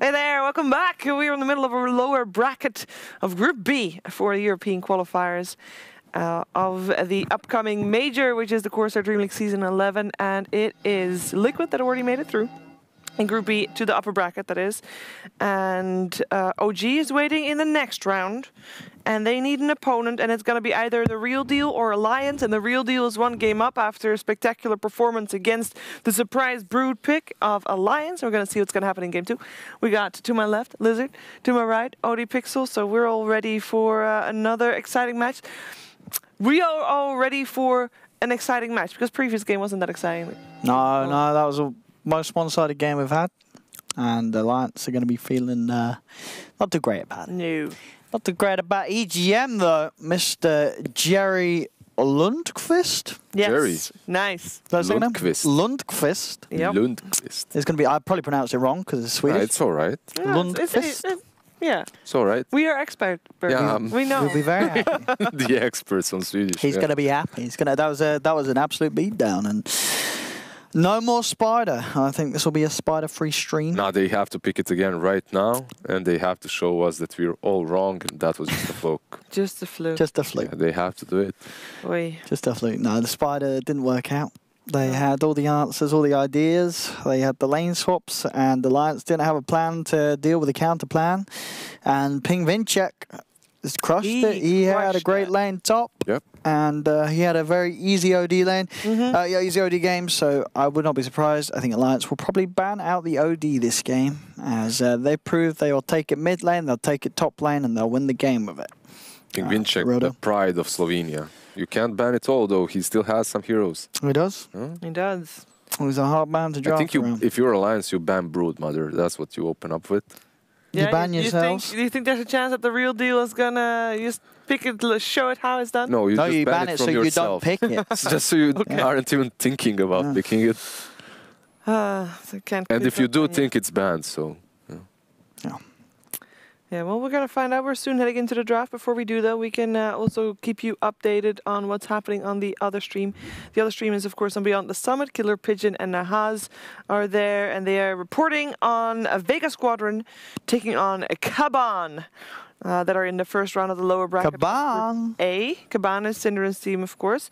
Hey there, welcome back. We're in the middle of a lower bracket of Group B for the European qualifiers of the upcoming major, which is the CORSAIR DreamLeague Season 11, and it is Liquid that already made it through in Group B to the upper bracket, that is. And OG is waiting in the next round, and they need an opponent, and it's going to be either the Real Deal or Alliance, and the Real Deal is one game up after a spectacular performance against the surprise Brood pick of Alliance. We're going to see what's going to happen in Game 2. We got, to my left, Lizard, to my right, OD Pixel, so we're all ready for another exciting match. We are all ready for an exciting match, because previous game wasn't that exciting. No, that was the most one-sided game we've had, and Alliance are going to be feeling not too great about it. No. Not too great about EGM, though. Mr. Jerry Lundqvist. Yes. Jerry. Nice. Lundqvist. Lundqvist. Yep. Lundqvist. It's going to be, I probably pronounced it wrong because it's Swedish. It's all right. Yeah, Lundqvist. Yeah. It's all right. We are expert. Yeah, we know. We'll be very happy. The experts on Swedish. He's going to be happy. He's going to. That was an absolute beatdown, and no more Spider. I think this will be a Spider-free stream. Now they have to pick it again right now, and they have to show us that we're all wrong, and that was just a fluke. Just a fluke. Just a fluke. Yeah, they have to do it. Oy. Just a fluke. No, the Spider didn't work out. They had all the answers, all the ideas. They had the lane swaps, and Alliance didn't have a plan to deal with the counter plan. And Ping Vincek just crushed it. He had a great lane top. Yep. And he had a very easy OD lane. Easy OD game, so I would not be surprised. I think Alliance will probably ban out the OD this game, as they proved they will take it mid lane, they'll take it top lane, and they'll win the game with it. Vincek, the pride of Slovenia. You can't ban it all, though. He still has some heroes. He does? Huh? He does. He's a hard man to draft I think if you're Alliance, you ban Brood Mother. That's what you open up with. You ban yourselves? Do you think there's a chance that the Real Deal is going to just pick it, show it how it's done? No, you just ban it from so yourself. you don't pick it. Just so you aren't even thinking about picking it. So And if you do think it's banned, so... Yeah, well, we're going to find out. We're soon heading into the draft. Before we do that, we can also keep you updated on what's happening on the other stream. The other stream is, of course, on Beyond the Summit. Killer Pigeon and Nahaz are there, and they are reporting on a Vega Squadron taking on a Kaban that are in the first round of the lower bracket. Kaban! Kaban is Synderen's team, of course.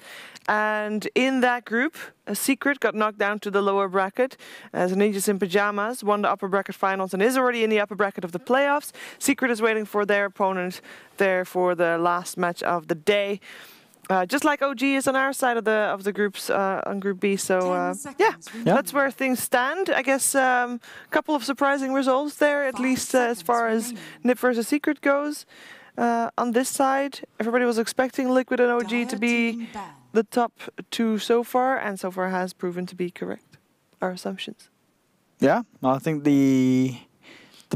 And in that group, a Secret got knocked down to the lower bracket as Ninjas in Pajamas won the upper bracket finals and is already in the upper bracket of the playoffs. Secret is waiting for their opponent there for the last match of the day. Just like OG is on our side of the groups on Group B. So, that's where things stand. I guess a couple of surprising results there, at least as far as Nip versus Secret goes. On this side, everybody was expecting Liquid and OG to be the top two so far, and so far has proven to be correct, our assumptions. Yeah, I think the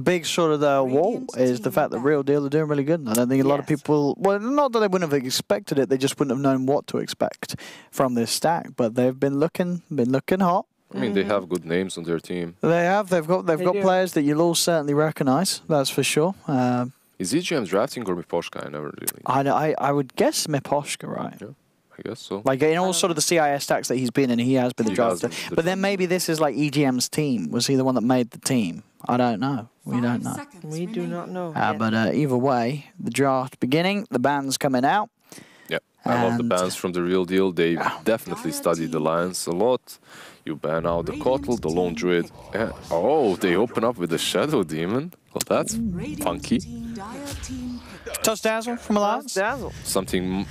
big sort of the wall is the fact that Real Deal are doing really good. I don't think a lot of people, well, not that they wouldn't have expected it, they just wouldn't have known what to expect from this stack. But they've been looking hot. I mean, they have good names on their team. They have. They've got players that you'll all certainly recognise. That's for sure. Is EGM drafting or Miposhka? I never really. I would guess Miposhka, right? Yeah, I guess so. Like in all sort of the CIS stacks that he's been in, he has been the drafter. But then maybe this is like EGM's team. Was he the one that made the team? I don't know. We don't know. We do not know. But either way, the draft beginning, the bans coming out. Yeah, I love the bans from the Real Deal. They definitely studied the Lions a lot. You ban out the Kotl, the Lone Druid. Oh, they open up with the Shadow Demon. Well, that's funky. Touch Dazzle from Alliance. Something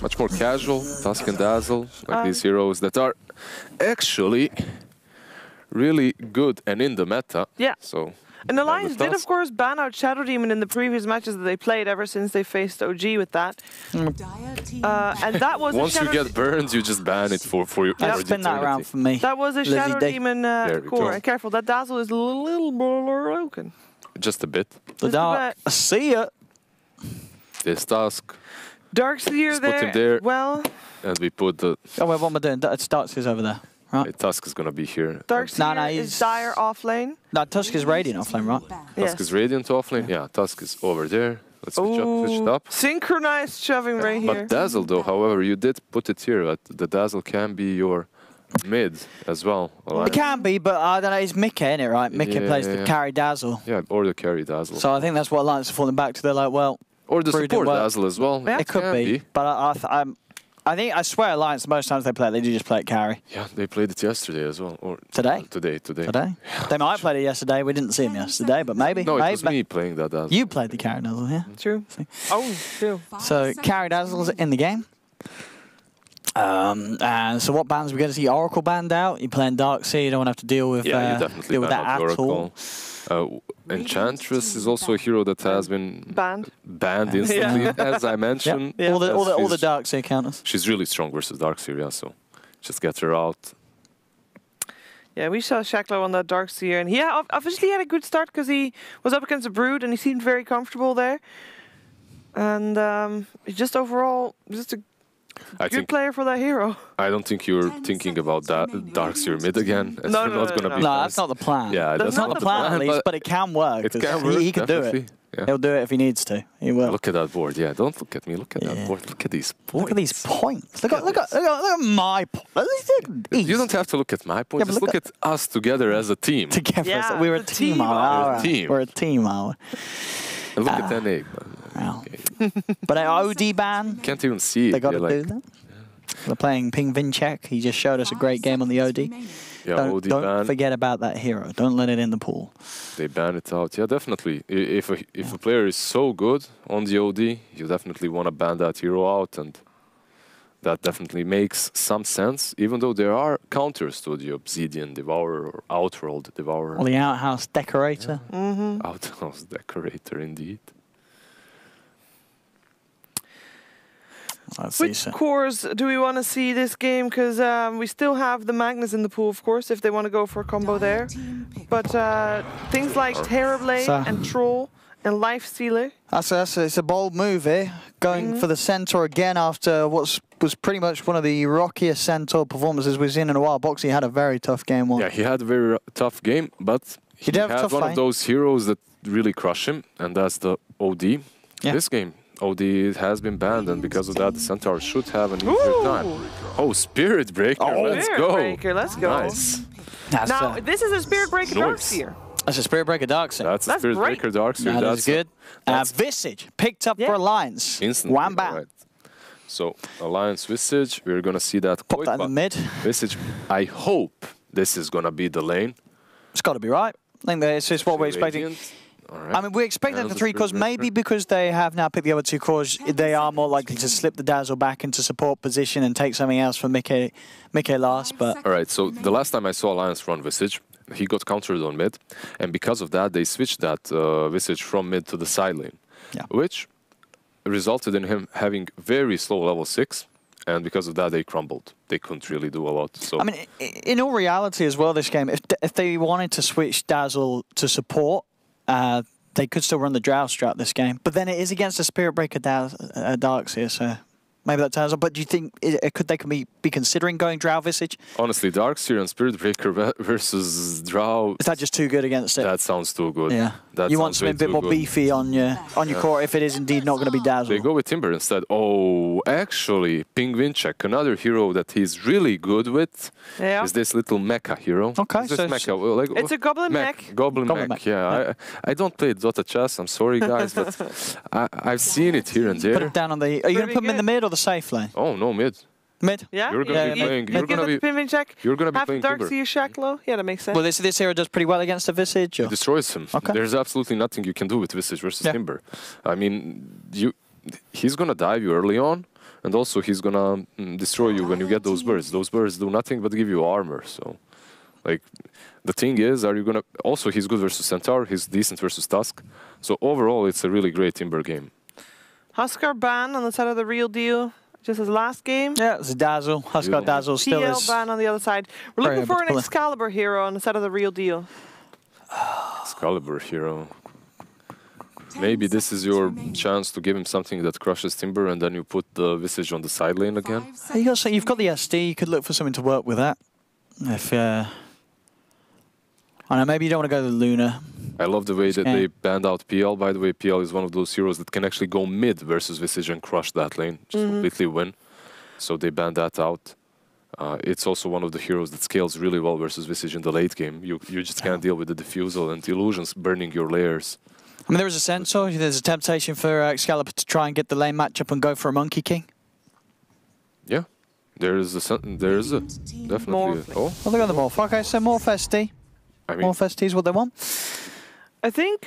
much more casual. Tusk and Dazzle, like these heroes that are actually really good and in the meta. Yeah. So. And Alliance did, of course, ban out Shadow Demon in the previous matches that they played ever since they faced OG with that. And that was once you get burned, you just ban it for your spin that around for me. That was a Shadow Demon core. And careful, that Dazzle is a little broken. Just a bit. See ya. This Tusk. Darkseer there. Put him there. Well. And we put the. Oh, wait, what am I doing? Darkseer's over there. Right. Tusk is going to be here. Darkseer is Dire off lane. No, Tusk is Radiant off lane, right? Tusk is Radiant off lane. Yeah, Tusk is over there. Let's switch it up. Synchronized shoving right here. But Dazzle, though, however, you did put it here. The Dazzle can be your mid as well. It can be, but I don't know. It's Mika, isn't it, right? Mika plays the carry dazzle. Yeah, or the carry dazzle. So I think that's what Alliance are falling back to. They're like, well... Or the support dazzle as well. Yeah, it could be. But I swear Alliance, most times they play it, they do just play it carry. Yeah, they played it yesterday as well. Or today? Today. They might have played it yesterday. We didn't see them yesterday, but maybe. No, it was me playing that dazzle. You played the carry dazzle, yeah? True. Oh, true. So carry dazzle's in the game. And so what bans are we going to see? Oracle banned out. You're playing Darkseer. You don't want to have to deal with that at all. Enchantress is also a hero that has been banned instantly, as I mentioned. Yeah. All the Darkseer counters. She's really strong versus Darkseer, yeah, so just get her out. Yeah, we saw Shaklo on that Darkseer, and he obviously had a good start because he was up against a Brood and he seemed very comfortable there. And just overall, just a good player for that hero. I don't think you're thinking about that Darkseer mid again. No, that's not the plan. Yeah, that's not the plan, at least, but it can work. It can work, he can do it. Yeah. He'll do it if he needs to. He will. Look at that board. Yeah, don't look at me. Look at that board. Look at these points. Look at these points. Look at my points. You don't have to look at my points. Just look at us together as a team. Together, we're a team. We're a team. And look at that name. But an OD ban. Can't even see it. They got to do that. We're playing Ping Vincek. He just showed us a great game on the OD. Yeah, don't forget about that hero. Don't let it in the pool. They ban it out. Yeah, definitely. If a player is so good on the OD, you definitely want to ban that hero out, and that definitely makes some sense. Even though there are counters to the Obsidian Devourer or Outworld Devourer. Or the Outhouse Decorator. Yeah. Outhouse Decorator, indeed. Which cores do we want to see this game? Because we still have the Magnus in the pool, of course, if they want to go for a combo there. But things like Terrorblade and Troll and Lifestealer. It's a bold move here. Going for the Centaur again after what was pretty much one of the rockiest Centaur performances we've seen in a while. Boxy had a very tough game one. Yeah, he had a very tough game, but he had one of those heroes that really crush him, and that's the OD. This game. OD has been banned, and because of that, the Centaur should have an easier time. Oh, Spirit Breaker, let's go. Spirit Breaker, let's go. Nice. Now, this is a Spirit Breaker Darkseer. That's a Spirit Breaker Darkseer. That's a Spirit Breaker Darkseer. That's good. Visage, picked up for Alliance. Instantly. One ban. Right. So, Alliance Visage, we're going to see that. Pop that in the mid. Visage, I hope this is going to be the lane. It's got to be right. I think that's just what we're expecting. Right. I mean, we expect that the 3 cores, maybe because they have now picked the other 2 cores, they are more likely to slip the Dazzle back into support position and take something else for Mike last. But all right, so the last time I saw Alliance run Visage, he got countered on mid, and because of that, they switched that Visage from mid to the side lane, which resulted in him having very slow level 6. And because of that, they crumbled. They couldn't really do a lot. So I mean, in all reality as well, this game, if they wanted to switch Dazzle to support, they could still run the Drow strat this game. But then it is against a Spirit Breaker Darkseer, so maybe that turns up. But do you think they can be considering going Drow Visage? Honestly, Darkseer and Spirit Breaker versus Drow... Is that just too good against it? That sounds too good. Yeah. You want something a bit more beefy on your core if it is indeed not going to be Dazzle. They go with Timber instead. Oh, actually, Ping Vincek, another hero that he's really good with, is this little mecha hero. Okay, so it's a Goblin mech. Goblin mech, yeah. I don't play Dota chess, I'm sorry guys, but I've seen it here and there. Put it down on the... Are you going to put him in the mid or the safe lane? Oh, no, mid. Mid? Yeah? You're going to be playing... You're going to be playing Darkseer Shaklo? Yeah, that makes sense. Well, this hero does pretty well against the Visage? Or? It destroys him. Okay. There's absolutely nothing you can do with Visage versus Timber. I mean, he's going to dive you early on, and also he's going to destroy you when you get those birds. Those birds do nothing but give you armor, so... Like, the thing is, are you going to... Also, he's good versus Centaur, he's decent versus Tusk. So overall, it's a really great Timber game. Huskar ban on the side of the Real Deal. Just his last game. Yeah, it's a Dazzle. Huskar Dazzle still PL is... ban on the other side. We're looking for an Excalibur hero on the side of the Real Deal. Excalibur hero. Maybe this is your chance to give him something that crushes Timber, and then you put the Visage on the side lane again. You've got the SD, you could look for something to work with that. If I don't know, maybe you don't want to go to the Luna. I love the way that they banned out PL. By the way, PL is one of those heroes that can actually go mid versus Visage and crush that lane. Just completely win. So they banned that out. It's also one of the heroes that scales really well versus Visage in the late game. You just can't deal with the diffusal and illusions burning your layers. I mean, there is a sense, or there's a temptation for Excalibur to try and get the lane matchup and go for a Monkey King. Yeah, there is a definitely. Oh, well, they got the Morph. Okay, so Morph ST. I mean, Morph ST is what they want. I think,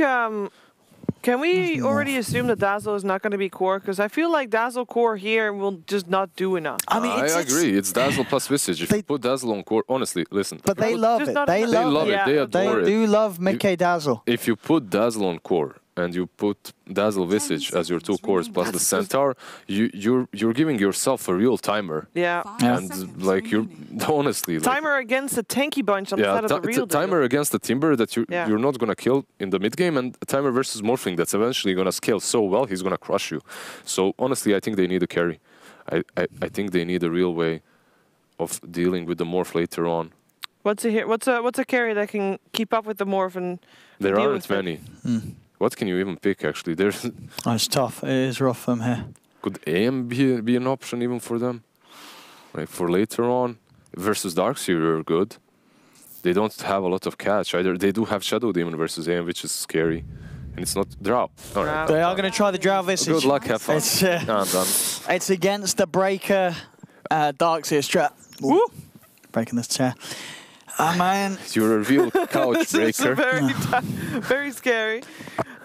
can we already assume that Dazzle is not going to be core? Because I feel like Dazzle core here will just not do enough. I mean, I agree. It's Dazzle plus Visage. If you put Dazzle on core, honestly, listen. But they love it. They love it. Yeah, They adore it. They do love mid-K Dazzle. If you put Dazzle on core and you put Dazzle Visage as your 2 cores plus the Centaur, you're giving yourself a real timer. Yeah. And like you're honestly timer against a tanky bunch on the side of the real timer against the Timber that you're not gonna kill in the mid game, and a timer versus Morphling that's eventually gonna scale so well he's gonna crush you. So honestly, I think they need a carry. I think they need a real way of dealing with the Morph later on. What's a carry that can keep up with the Morph and there aren't many. What can you even pick, actually? There's. Oh, it's tough. It is rough from here. Could AM be an option even for them? Like for later on? Versus Darkseer are good. They don't have a lot of catch either. They do have Shadow Demon versus AM, which is scary. And it's not Drow. All right. They are going to try the Drow Visage. Good luck, have fun. It's, I'm done. It's against the Breaker Darkseer strat. Woo! Breaking this chair. Man. You're a real couch breaker. Very scary.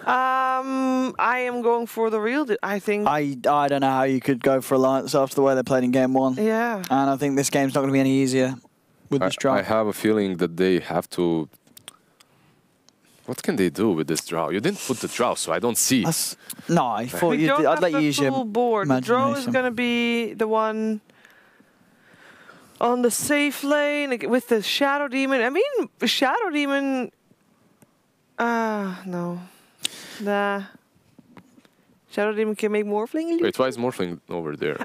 I am going for the real. I think. I don't know how you could go for Alliance after the way they played in game 1. Yeah. And I think this game's not going to be any easier with this draw. I have a feeling that they have to. What can they do with this draw? You didn't put the draw, so I don't see. No, I thought you did. I'd let you use your board. The draw is going to be the one on the safe lane with the Shadow Demon. I mean, Shadow Demon. No. Nah. Shadow Demon can make Morphling. Wait, why is Morphling over there?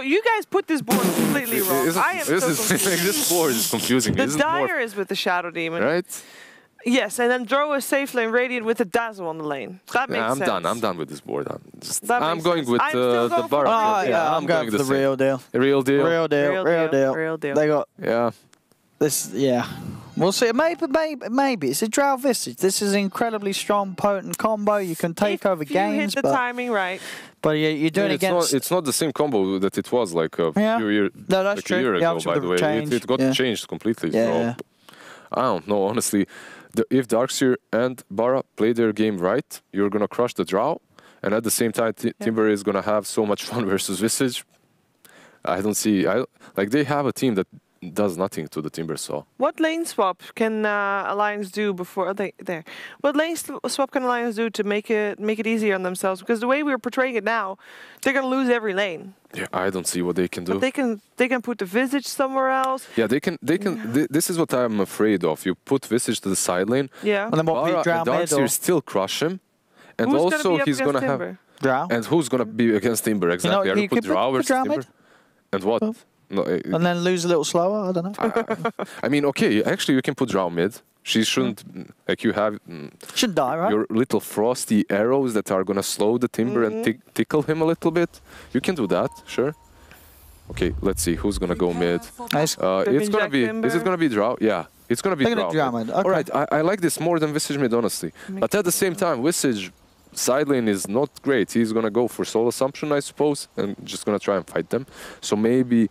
You guys put this board completely wrong. This board is confusing. The Dire is with the Shadow Demon. Right? Yes, and then draw a safe lane Radiant with the Dazzle on the lane. That makes sense. I'm done with this board. I'm going with the bar. I'm going for the real deal. Real deal. Real deal. Real deal. They got this. Yeah. We'll see. Maybe it's a Drow Visage. This is an incredibly strong, potent combo. You can take over games. You hit the timing right. But you're doing against. It's not the same combo that it was like a few years. No, that's true. A year ago, by the way. It got changed completely. Yeah. So I don't know, honestly. If Darkseer and Bara play their game right, you're gonna crush the Drow, and at the same time, Timber is gonna have so much fun versus Visage. I don't see. They have a team that does nothing to the Timber Saw. What lane swap can Alliance do before there? What lane swap can Alliance do to make it easier on themselves? Because the way we're portraying it now, they're gonna lose every lane. Yeah, I don't see what they can do. But they can put the Visage somewhere else. Yeah, they can. This is what I'm afraid of. You put Visage to the side lane. Yeah. And then Darkseer still crush him, and who's also he's gonna Timber? have Drow. And who's gonna be against Timber exactly? You put Drow versus Timber. Mid. And what? No, and then lose a little slower. I don't know. I mean, okay. Actually, you can put Drow mid. She shouldn't, you have... Shouldn't die, right? Your little frosty arrows that are going to slow the Timber and tickle him a little bit. You can do that, sure. Okay, let's see. Who's going to go mid? Nice. It's going to be... Is it going to be Drow? Yeah, it's going to be Drow. Okay. All right, I like this more than Visage mid, honestly. But at the same time, Visage side lane is not great. He's going to go for soul assumption, I suppose, and just going to try and fight them. So maybe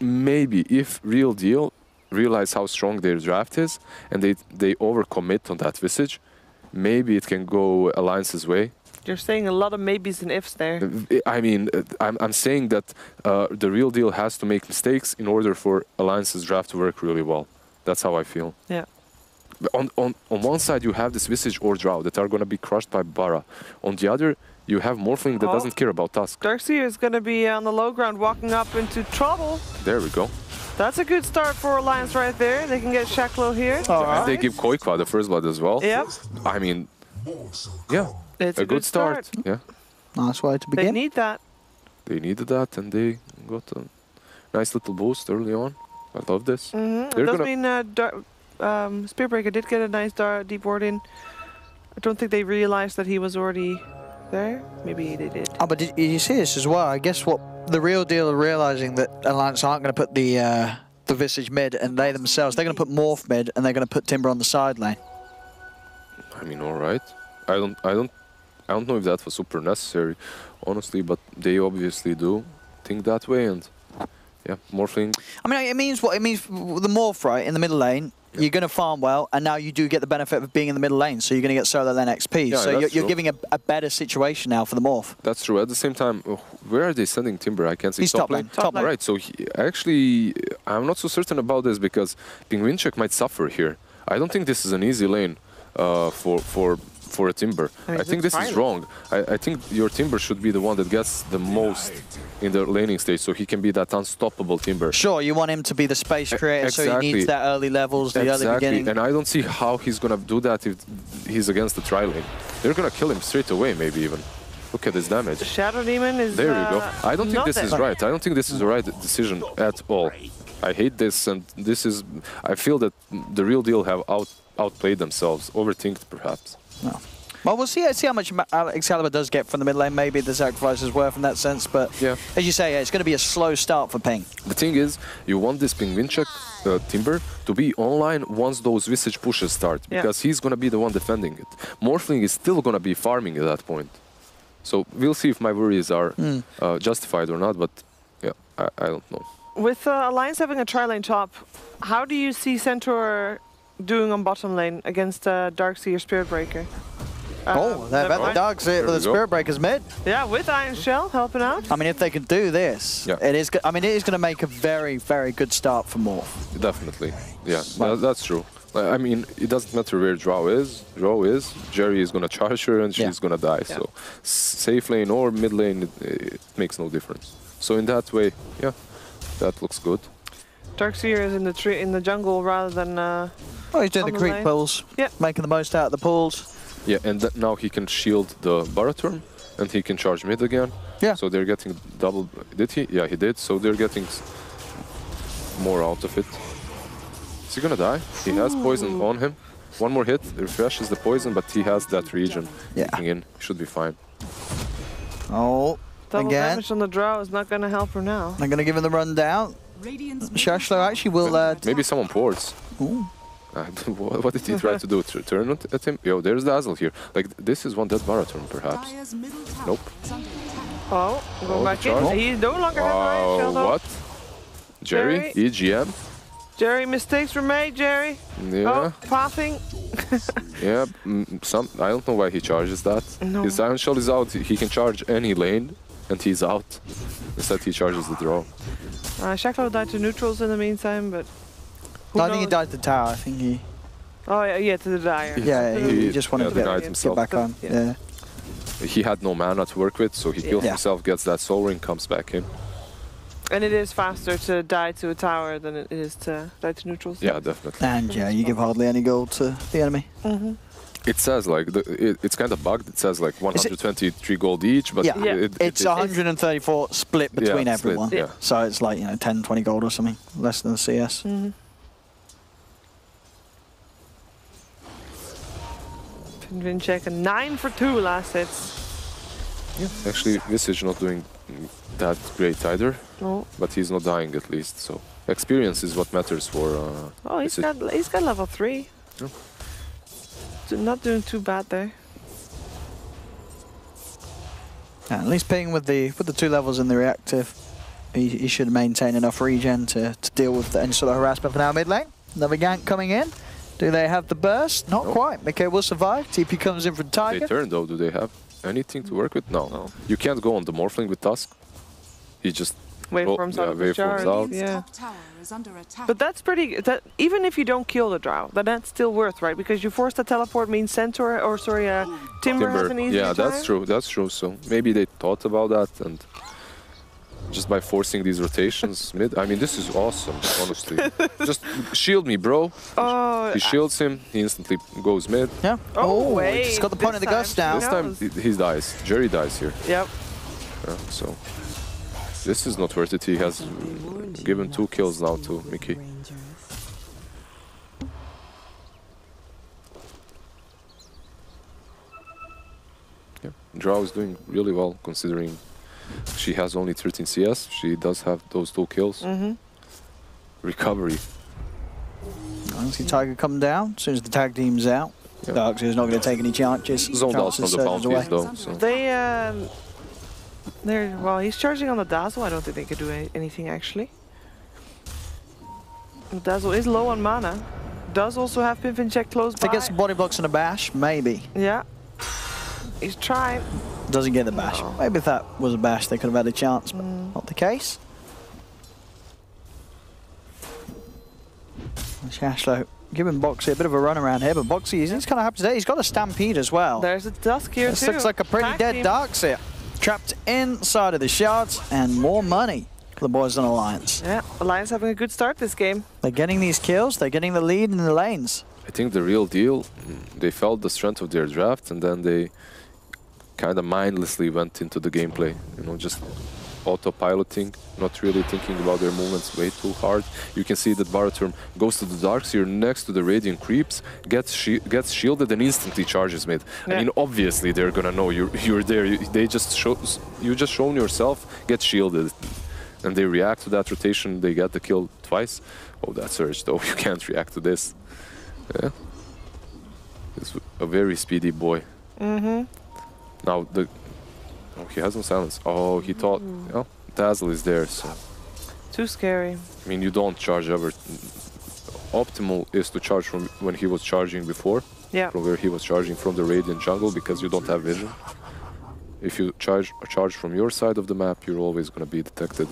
if Real Deal realize how strong their draft is and they overcommit on that Visage, maybe it can go Alliance's way. You're saying a lot of maybes and ifs there. I mean, I'm saying that the Real Deal has to make mistakes in order for Alliance's draft to work really well. That's how I feel. Yeah. On one side, you have this Visage or Drow that are going to be crushed by Bara. On the other, you have Morphling that doesn't care about Tusk. Darkseer is going to be on the low ground, walking up into trouble. There we go. That's a good start for Alliance right there. They can get Shaklo here. And they give Koikwa the first blood as well. Yep. I mean, yeah. It's a good start. Yeah. Nice way to begin. They need that. They needed that, and they got a nice little boost early on. I love this. It does mean Spearbreaker did get a nice deep ward in. I don't think they realized that he was already there. Maybe they did. Oh, but did you see this as well? I guess what the real deal are realizing that Alliance aren't going to put the Visage mid, and they're going to put Morph mid, and they're going to put Timber on the side lane. I mean, all right. I don't know if that was super necessary, honestly, but they obviously do think that way, and yeah, morphing. I mean, it means what it means. The Morph, right, in the middle lane, you're going to farm well, and now you do get the benefit of being in the middle lane, so you're going to get solo lane XP. Yeah, so you're giving a better situation now for the Morph. That's true. At the same time, where are they sending Timber? I can't see. He's top lane. Top lane. Right, so actually, I'm not so certain about this because Pingvinchek might suffer here. I don't think this is an easy lane for a Timber. I think this is wrong. I think your Timber should be the one that gets the most in the laning stage, so he can be that unstoppable Timber. Sure, you want him to be the space creator, so he needs that early levels, the early beginning. And I don't see how he's gonna do that if he's against the tri lane. They're gonna kill him straight away, maybe even. Look at this damage. The Shadow Demon is. There we go. I don't think this is right. I don't think this is the right decision at all. I hate this, and this is. I feel that the real deal have outplayed themselves, overthinked perhaps. No. Well, we'll see how much Excalibur does get from the mid lane. Maybe the sacrifice is worth in that sense, but yeah, as you say, it's going to be a slow start for Ping. The thing is, you want this Pingvinchek Timber to be online once those Visage pushes start, because he's going to be the one defending it. Morphling is still going to be farming at that point. So we'll see if my worries are justified or not, but yeah, I don't know. With Alliance having a tri-lane top, how do you see Centaur doing on bottom lane against Darkseer Spirit Breaker? They're about the Darkseer for the Spirit Breakers mid. Yeah, with Iron Shell helping out. I mean, if they can do this, it is. I mean, it is going to make a very, very good start for Morph. Definitely, yeah, that's true. I mean, it doesn't matter where Drow is. Jerry is going to charge her and she's going to die. So safe lane or mid lane, it makes no difference. So in that way, yeah, that looks good. Darkseer is in the jungle rather than. He's doing the creep pulls. Yeah, making the most out of the pulls. Yeah, and now he can shield the Baraturm, and he can charge mid again. Yeah. So they're getting double. Did he? Yeah, he did. So they're getting more out of it. Is he gonna die? He has poison on him. One more hit refreshes the poison, but he has that regen kicking in. Should be fine. Oh, double damage on the Drow is not gonna help her now. I'm gonna give him the rundown. Shashlo actually will. Maybe someone ports. Ooh. What did he try to do? Turn at him? Yo, there's Dazzle here. Like, this is one dead Baraturn, perhaps. Nope. Oh, go back in. He no longer has Iron Shell, though. What? Jerry? EGM? Jerry, mistakes were made, Jerry. Yeah. Oh, pathing. Yeah, I don't know why he charges that. No. His Iron Shell is out. He can charge any lane, and he's out. Instead, he charges the draw. Shacklo died to neutrals in the meantime, but... I think he died to the tower. I think he... Oh, yeah, to the Dire. Yeah, he just wanted to get back on. Yeah. He had no mana to work with, so he kills himself, gets that soul ring, comes back in. And it is faster to die to a tower than it is to die to neutrals. Yeah, definitely. And yeah, you give hardly any gold to the enemy. It says like, it's kind of bugged, it says like 123 gold each, but it's 134 split between everyone. Split, so it's like, 10, 20 gold or something, less than the CS. Pingvinchek, a 9 for 2 last hits. Yeah, actually, Visage not doing that great either, no. But he's not dying at least, so experience is what matters for he's got level 3. Yeah. Not doing too bad there. Yeah, at least Ping with the 2 levels in the reactive, he should maintain enough regen to deal with any sort of harassment for now mid lane. Another gank coming in. Do they have the burst? Not quite. Mickey will survive. TP comes in for Tiger. They turn though. Do they have anything to work with? No. You can't go on the Morphling with Tusk. He just waveforms out. Yeah. But that's pretty. Even if you don't kill the Drow, that's still worth, right? Because you force the teleport means Centaur, or sorry, Timber has an easy time. That's true. That's true. So maybe they thought about that, and just by forcing these rotations mid. I mean, this is awesome, honestly. Just shield me, bro. He shields him. He instantly goes mid. Yeah. Oh, wait. He's got the point of the gust now. This time he dies. Jerry dies here. Yep. Yeah, so this is not worth it. He has given 2 kills now to Mickey. Yeah, Drow is doing really well considering she has only 13 CS. She does have those 2 kills. Recovery. I see Tiger come down as soon as the tag team's out. Yeah. Darkseer is not going to take any chances. Zoned out from the bounties though. So. Well, he's charging on the Dazzle. I don't think they could do anything actually. The Dazzle is low on mana. Does also have Pinfin check close by. To get some body blocks and a bash, maybe. Yeah. He's trying. Doesn't get the bash. No. Maybe if that was a bash, they could have had a chance, but not the case. Shashlo giving Boxy a bit of a run around here, but Boxy, he's kind of happy today. He's got a Stampede as well. There's a Dusk here this too. looks like a pretty dead Darkseer. Trapped inside of the shards, and more money for the boys on Alliance. Yeah, Alliance having a good start this game. They're getting these kills, they're getting the lead in the lanes. I think the real deal, they felt the strength of their draft and then they kind of mindlessly went into the gameplay. You know, just autopiloting, not really thinking about their movements way too hard. You can see that Baraturm goes to the Darkseer next to the Radiant creeps, gets shielded and instantly charges mid. Yeah. I mean, obviously they're gonna know you're there. You just shown yourself, get shielded, and they react to that rotation. They get the kill twice. Oh, that surge though! You can't react to this. Yeah, it's a very speedy boy. Now the. Oh, he has no silence. Oh, he thought, oh, Dazzle is there, so... Too scary. I mean, you don't charge ever. Optimal is to charge from when he was charging before. Yeah. From where he was charging from the Radiant jungle, because you don't have vision. If you charge from your side of the map, you're always going to be detected.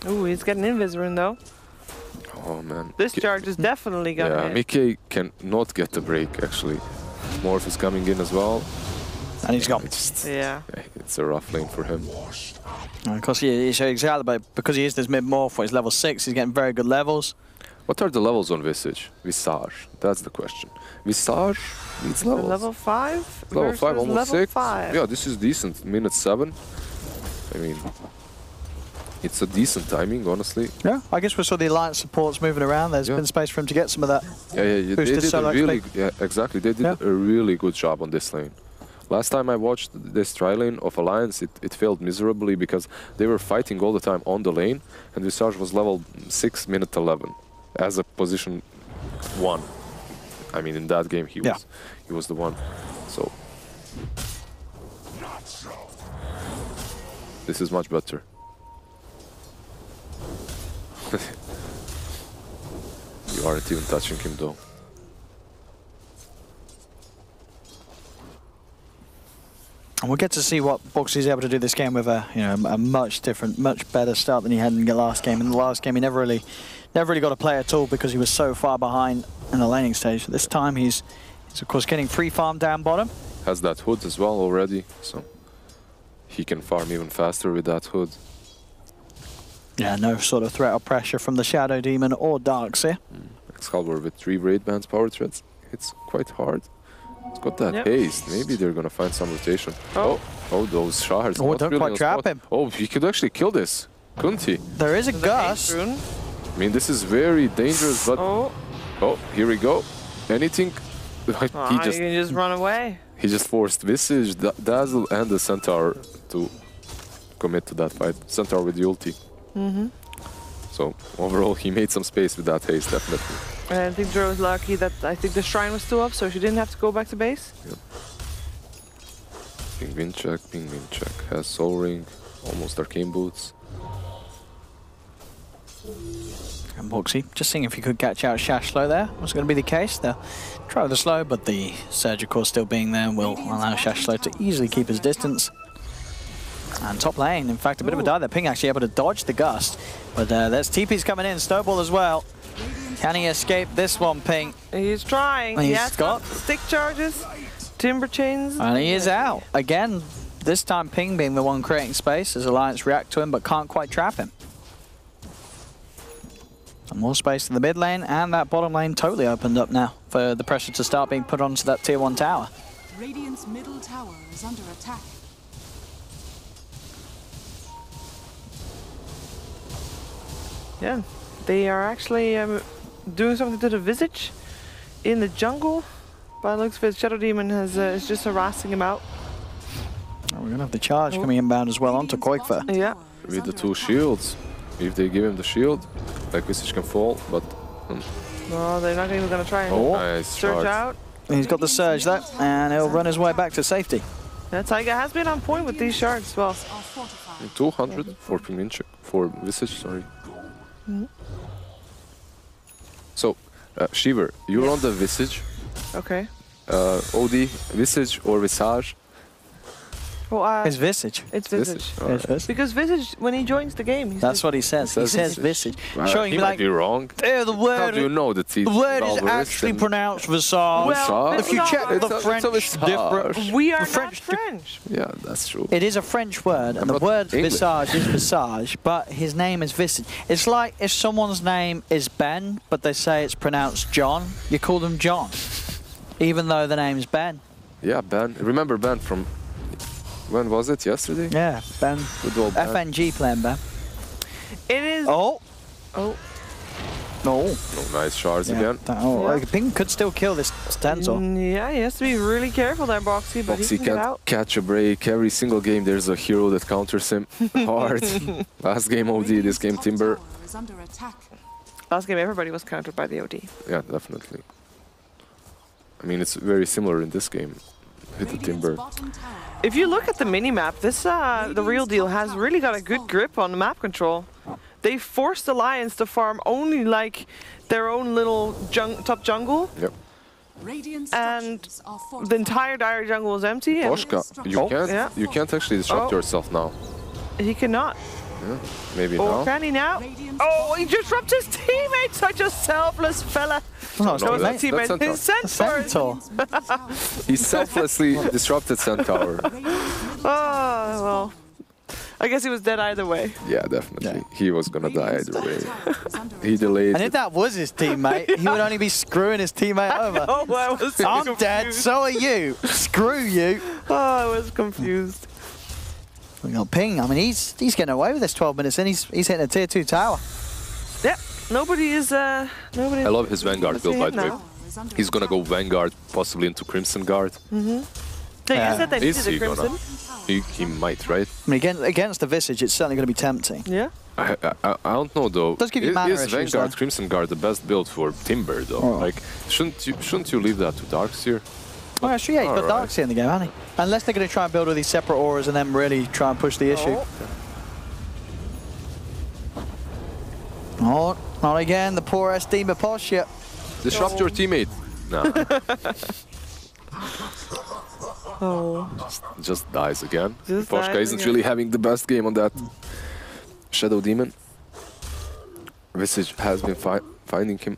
Ooh, he's getting Invis rune though. Oh, man. This charge is definitely gonna Yeah, hit. Mickey can not get the break, actually. Morph is coming in as well. And he's gone. Yeah. It's a rough lane for him. Because he's exactly, but because he is this mid-morph, he's level 6, he's getting very good levels. What are the levels on Visage? Visage, that's the question. Visage needs levels. Level 5? Level 5, almost level 6. 5. Yeah, this is decent. Minute 7. I mean, it's a decent timing, honestly. Yeah, I guess we saw the Alliance supports moving around. There's been space for him to get some of that. Yeah, they boosted did solo a really, XP. yeah, exactly. They did a really good job on this lane. Last time I watched this tri-lane of Alliance, it failed miserably because they were fighting all the time on the lane, and Visage was level 6, minute 11, as a position 1. I mean, in that game, he was the one. So this is much better. You aren't even touching him, though. And we'll get to see what Boxy's able to do this game with a a much different, much better start than he had in the last game. In the last game, he never really got to play at all because he was so far behind in the laning stage. This time, he's of course getting free farm down bottom. Has that hood as well already, so he can farm even faster with that hood. Yeah, no sort of threat or pressure from the Shadow Demon or Darkseer. Excalibur with 3 Raid Bands power threats, it's quite hard. It's got that haste. Maybe they're gonna find some rotation. Oh, those shards. Oh, don't quite trap him. Oh, he could actually kill this, couldn't he? There is a gust. I mean, this is very dangerous, but... Oh, here we go. Anything... he can just run away. He just forced Visage, Dazzle, and the Centaur to commit to that fight. Centaur with the ulti. So, overall, he made some space with that haste, definitely. I think Drew was lucky that I think the shrine was still up, so she didn't have to go back to base. Yep. Ping Wind check, has Soul Ring, almost Arcane Boots. And Boxy just seeing if he could catch out Shashlo there. Was going to be the case. They'll try with the slow, but the Surge, of course, still being there will allow Shashlo to easily keep his distance. And top lane, in fact, a bit of a dive there. Ping actually able to dodge the gust. But there's TP's coming in, Snowball as well. Can he escape this one, Ping? He's trying. He's has got stick charges, timber chains. And he is out. Again, this time Ping being the one creating space as Alliance react to him, but can't quite trap him. Some more space in the mid lane, and that bottom lane totally opened up now for the pressure to start being put onto that tier 1 tower. Radiant's middle tower is under attack. Yeah, they are actually doing something to the Visage in the jungle. By the looks of it, Shadow Demon is just harassing him out. we're going to have the charge coming inbound as well onto Qualifier. Yeah. With the 2 shields. If they give him the shield, like Visage can fall, but... No, they're not even going to try and Nice surge charge. out. He's got the surge there, and he'll run his way back to safety. That Taiga has been on point with these shards. Well, 200 for Pingvinchik, for Visage, sorry. So, Shiver, you're on the Visage. okay. OD, Visage or Visage? Well, His Visage. it's Visage. Alright. His Visage. Because Visage, when he joins the game, he's That's what he says. He says Visage. Showing he me might like, be wrong. the How word, do you know that the word is actually pronounced Visage. Well, if you check Visage. the French difference, we are French not French. Yeah, that's true. it is a French word, and the not word English. Visage is Visage, but his name is Visage. It's like if someone's name is Ben, but they say it's pronounced John, you call them John, even though the name's Ben. Yeah, Ben. Remember Ben from... When was it? Yesterday? Yeah, Ben. Good old Ben. FNG playing Ben. It is. Oh. Oh. No. Oh, nice shards again. Oh, Ping could still kill this Stenzel. Yeah, he has to be really careful there, Boxy, but Boxy he can get can't out. catch a break. Every single game there's a hero that counters him hard. Last game OD, this game Timber. Is under attack. Last game, everybody was countered by the OD. Yeah, definitely. I mean, it's very similar in this game. Hit the Timber. If you look at the mini-map, this the real deal has really got a good grip on the map control. They forced Alliance to farm only like their own little top jungle, Yep. and the entire dire jungle is empty. And Poshka, you can't actually disrupt Oh. yourself now. he cannot. Yeah, maybe Oh, now. can he now? Oh, he disrupts his teammates. Such a selfless fella. No, it's No, not that's- his Teammate, Centaur. his centaur. Centaur. He selflessly disrupted Centaur. Oh, well. I guess he was dead either way. Yeah, definitely. He was gonna die either way. He delayed And if it. that was his teammate, he would only be screwing his teammate over. Oh, I was so I'm confused. dead, so are you. Screw you. Oh, I was confused. We got Ping. I mean, he's getting away with this 12 minutes in. He's hitting a tier 2 tower. Yep. Nobody is. Nobody. I love his Vanguard build, by the way. now. He's gonna go Vanguard, possibly into Crimson Guard. No, you said they Is needed he a crimson. gonna? He might, right? I mean, against the Visage, it's certainly going to be tempting. Yeah. I don't know though. Does give you mana Is issues, Vanguard though. Crimson Guard the best build for Timber though? Oh. Like, shouldn't you leave that to Darkseer? Oh, actually, yeah, he's got Alright. Darkseer in the game, hasn't he? Unless they're going to try and build all these separate auras and then really try and push the issue. Oh, not again. The poor SD Maposhia. Disrupt your teammate. Nah, Oh. just dies again. Just Poshka dies isn't again. really having the best game on that Shadow Demon. Visage has been finding him.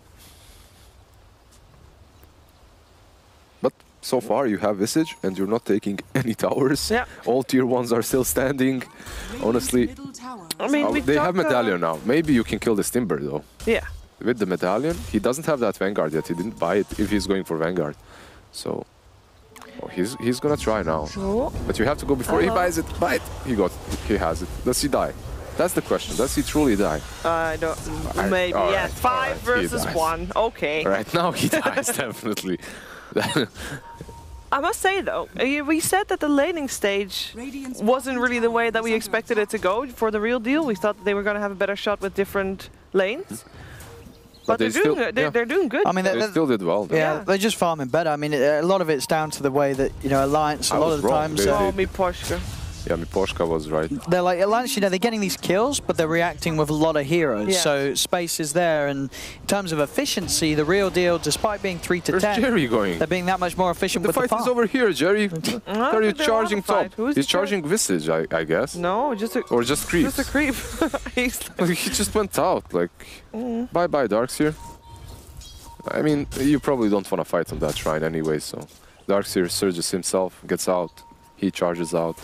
But so far you have Visage and you're not taking any towers. Yeah. All tier 1s are still standing. Honestly, I mean, we they have talked, Medallion now. Maybe you can kill this Timber though. Yeah. With the Medallion, he doesn't have that Vanguard yet. He didn't buy it if he's going for Vanguard. So he's gonna try now. Oh. But you have to go before he buys it. Buy it. He has it. Does he die? That's the question. Does he truly die? I don't. Maybe. All Yeah. right, 5 all right, he versus dies. 1. Okay. Right now he dies definitely. I must say though, we said that the laning stage wasn't really the way that we expected it to go for the real deal. We thought they were going to have a better shot with different lanes. But they they're doing good. I mean, They still did well. though. yeah, they're just farming better. I mean, a lot of it's down to the way that, you know, Alliance, I a lot was of the wrong. times, They- Oh, me Poshka. Yeah, Poshka was right. they're like, Alliance, you know, they're getting these kills, but they're reacting with a lot of heroes. Yeah. So space is there. And in terms of efficiency, the real deal, despite being 3 to Where's 10, Jerry going? they're being that much more efficient The with the fight farm. is over here, Jerry. Are you they charging wanna top? fight. Who's He's the charge- charging Visage, I guess. No, just a Or just creeps. just a creep. He's He just went out. Like, bye-bye, Darkseer. I mean, you probably don't want to fight on that shrine anyway, so... Darkseer surges himself, gets out, he charges out.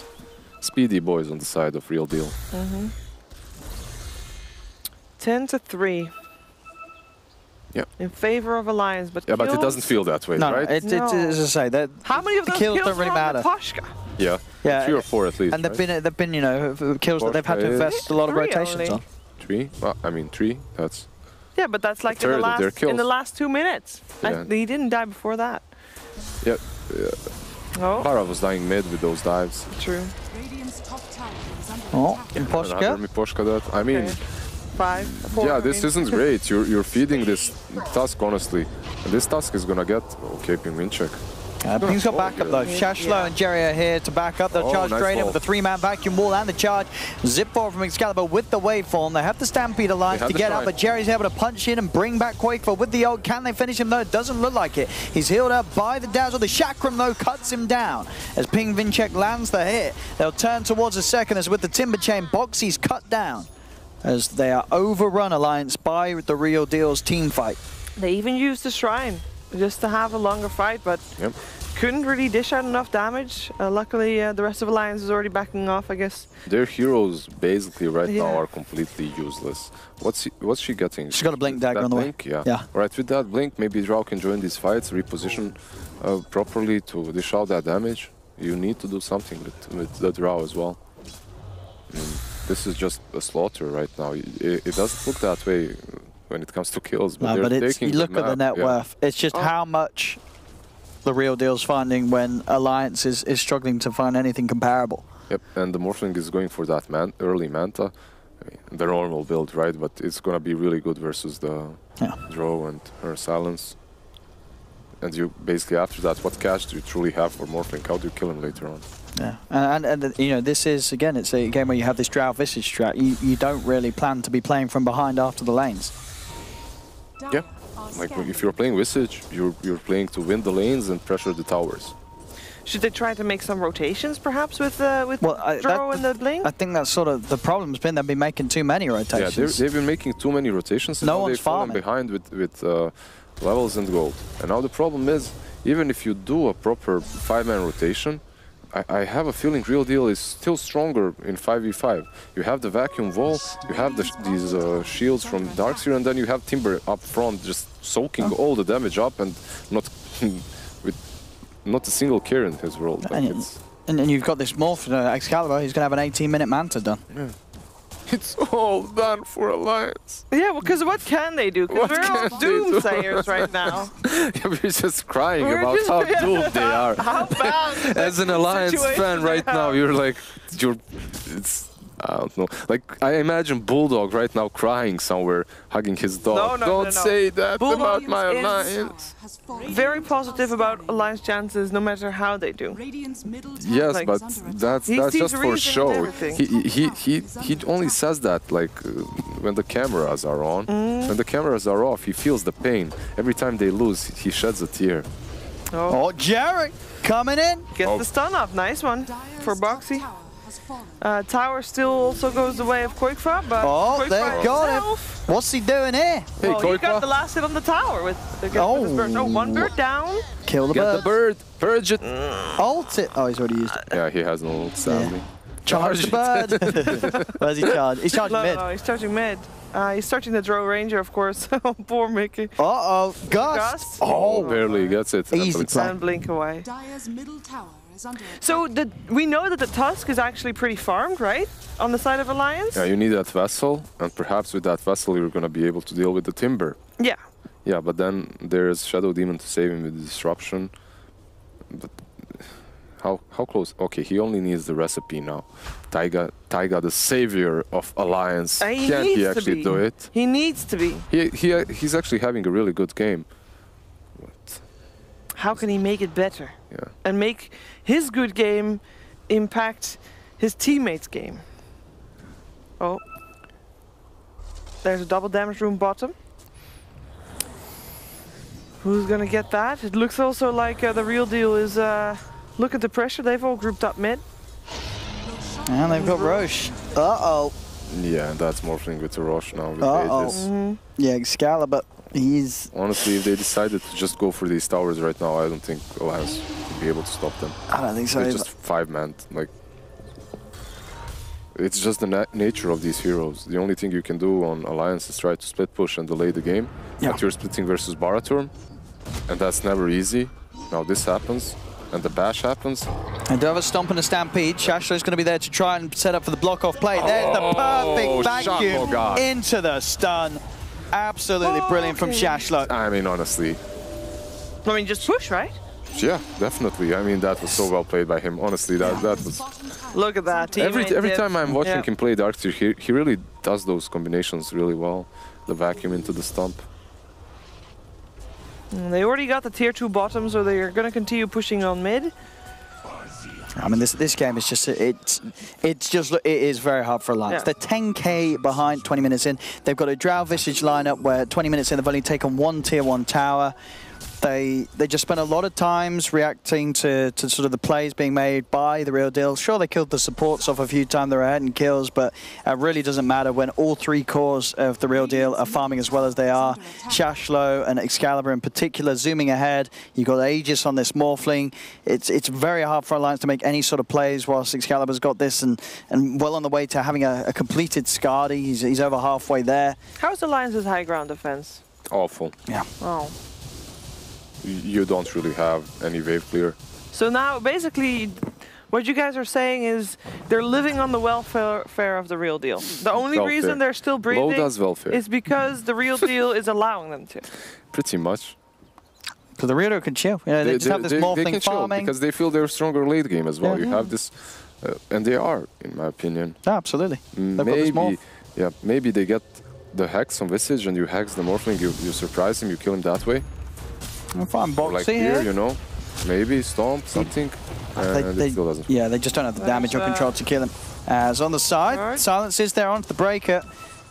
Speedy boys on the side of real deal. 10-3. Yeah. In favor of Alliance, but Yeah, but it kills- doesn't feel that way, No, right? it's as I say, that How many of the those kills kills don't really were on the matter. Poshka? Yeah. Yeah, 3 or 4 at least, and they've been, you know, kills that they've had to Porsche invest a lot of 3 rotations only. on. 3? Well, I mean, 3. That's... Yeah, but that's like in third of their kills. last 2 minutes. Yeah. He didn't die before that. Yeah. Oh, Para was dying mid with those dives. true. Radiant's top tower is under Oh, attack. in Another Poshka. Miposhka that. I mean, Okay. 5, 4. yeah, I this mean. isn't great. You're feeding this Tusk, honestly. And this Tusk is gonna get... Okay, Ping Vinchek. Ping's got backup though. Shashlo and Jerry are here to back up. They'll charge nice straight in ball. with the 3-man vacuum wall and the charge. Zip ball from Excalibur with the waveform. They have the Stampede Alliance They have to the get up, shrine. but Jerry's able to punch in and bring back Quakefor with the ult. Can they finish him though? It doesn't look like it. He's healed up by the Dazzle. The Chakram though cuts him down. As Ping Vinchek lands the hit, they'll turn towards the second as with the Timber Chain, Boxy's cut down. As they are overrun, Alliance, by the Real Deal's team fight. They even used the Shrine just to have a longer fight, but Yep. couldn't really dish out enough damage. Luckily, the rest of Alliance is already backing off, I guess. Their heroes basically right now Yeah. are completely useless. What's she getting? She's got a blink dagger That on the way. blink? Yeah. Yeah. Right, with that blink, maybe Drow can join these fights, reposition properly to dish out that damage. You need to do something with the Drow as well. This is just a slaughter right now. It doesn't look that way when it comes to kills, but No, they're but it's, taking you look at the net yeah. worth. It's just how much the Real Deal's finding when Alliance is struggling to find anything comparable. Yep, and the Morphling is going for that early Manta. I mean, the normal build, right? But it's gonna be really good versus the Drow and her Silence. And you basically after that, what cash do you truly have for Morphling? How do you kill him later on? Yeah, and you know, this is again, it's a game where you have this Drow Visage strat. You don't really plan to be playing from behind after the lanes. Yeah, like if you're playing Visage, you're playing to win the lanes and pressure the towers. Should they try to make some rotations, perhaps, with Well, Drow and the Blink? I think that's sort of the problem's been they've been making too many rotations. Yeah, they've been making too many rotations. And No now one's they've fallen farming. behind with levels and gold. And now the problem is, even if you do a proper 5-man rotation, I have a feeling Real Deal is still stronger in 5v5. You have the vacuum wall, you have these shields from Darkseer, and then you have Timber up front just soaking all the damage up and not with not a single care in his world. Like And you've got this Morph, Excalibur, he's going to have an 18-minute Manta done. yeah. It's all done for Alliance. Yeah, well, because what can they do? Because What we're all can they do? doomsayers right now. Yeah, we're just crying We're about just- how doomed they are. How bad As an Alliance situation fan they right now, have. it's, I don't know. Like, I imagine Bulldog right now crying somewhere, hugging his dog. No, Don't no. say that Bulldog about my is- Alliance. Has fallen. Very positive about Alliance chances, no matter how they do. Radiant's middle tower Yes, Like- but is under that's He sees just for reason in show. everything. He only says that like when the cameras are on. When the cameras are off, he feels the pain. Every time they lose, he sheds a tear. Oh, Oh, Jerry coming in. gets the stun off. Nice one Dire's for top Boxy. tower has fallen. Tower still also goes the way of Quakefor, but Oh, Quakefor they got him. himself, What's he doing here? Hey, well, he got the Koipa, last hit on the tower with his bird. Oh, one bird down. Kill the get bird. the bird, purge it. Ult it. Oh, he's already used it. Yeah, he has no ult, sadly. Charge the bird. Where's he charged? He's charging No, mid. no, he's charging mid. He's searching the Drow Ranger, of course. Oh, poor Mickey. Uh-oh, Gust. Gust. Oh, barely gets it. Easy play. And blink away. Dire's middle tower is under attack. So we know that the Tusk is actually pretty farmed, right? On the side of Alliance? Yeah, you need that vessel, and perhaps with that vessel you're gonna be able to deal with the Timber. Yeah. Yeah, but then there's Shadow Demon to save him with disruption. But how close? Okay, he only needs the recipe now. Taiga, the savior of Alliance. He Can't he needs to actually be. do it? He needs to be. He's actually having a really good game. But How can he make it better? yeah, And make his good game impact his teammates' game? Oh. There's a double damage room bottom. Who's gonna get that? It looks also like the Real Deal is looking to pressure. They've all grouped up mid. And they've got Roche. Uh-oh. yeah, and that's Morphling with the Roche now. With Uh-oh. Aegis. Yeah, Excalibur. He's... Honestly, if they decided to just go for these towers right now, I don't think Alliance would be able to stop them. I don't think so. It's either. just 5-man. Like, it's just the nature of these heroes. The only thing you can do on Alliance is try to split push and delay the game. Yeah. But you're splitting versus Baraturm, and that's never easy. Now this happens, and the bash happens. And do have a stomp and a stampede. Shashlo's going to be there to try and set up for the block-off play. There's the perfect vacuum Shako into the stun. Absolutely brilliant from Okay. Shashlo. I mean, honestly, I mean, just push, right? Yeah, definitely. I mean, that was so well played by him. Honestly, that was... Look at that. Every time I'm watching him play Dark Tier, he really does those combinations really well. The vacuum into the stump. They already got the tier 2 bottom, so they're going to continue pushing on mid. I mean, this game is just it is very hard for Alliance. Yeah. They're 10k behind 20 minutes in. They've got a Drow Visage lineup where 20 minutes in they've only taken one tier 1 tower. They just spent a lot of times reacting to sort of the plays being made by the Real Deal. Sure, they killed the supports off a few times. They were ahead in kills, but it really doesn't matter when all 3 cores of the Real Deal are farming as well as they are. Shashlo and Excalibur in particular zooming ahead. You've got Aegis on this Morphling. It's very hard for Alliance to make any sort of plays whilst Excalibur's got this and well on the way to having a completed Skadi. He's over halfway there. How's Alliance's high ground defense? Awful. Yeah. Oh. You don't really have any wave clear. So now, basically, what you guys are saying is they're living on the welfare of the Real Deal. The only reason they're still breathing is because the Real Deal is allowing them to. Pretty much. Because the Real Deal can chill. You know, they just have this Morphling farming. Because they feel they're stronger late game as well. You have this, and they are, in my opinion. Yeah, absolutely. Maybe they get the Hex on Visage and you Hex the Morphling, you surprise him, you kill him that way. I'm fine, Boxy like here. You know, maybe Stomp, something, and it still doesn't. Yeah, they just don't have the damage or control to kill him. As on the side, Silence is there onto the Breaker.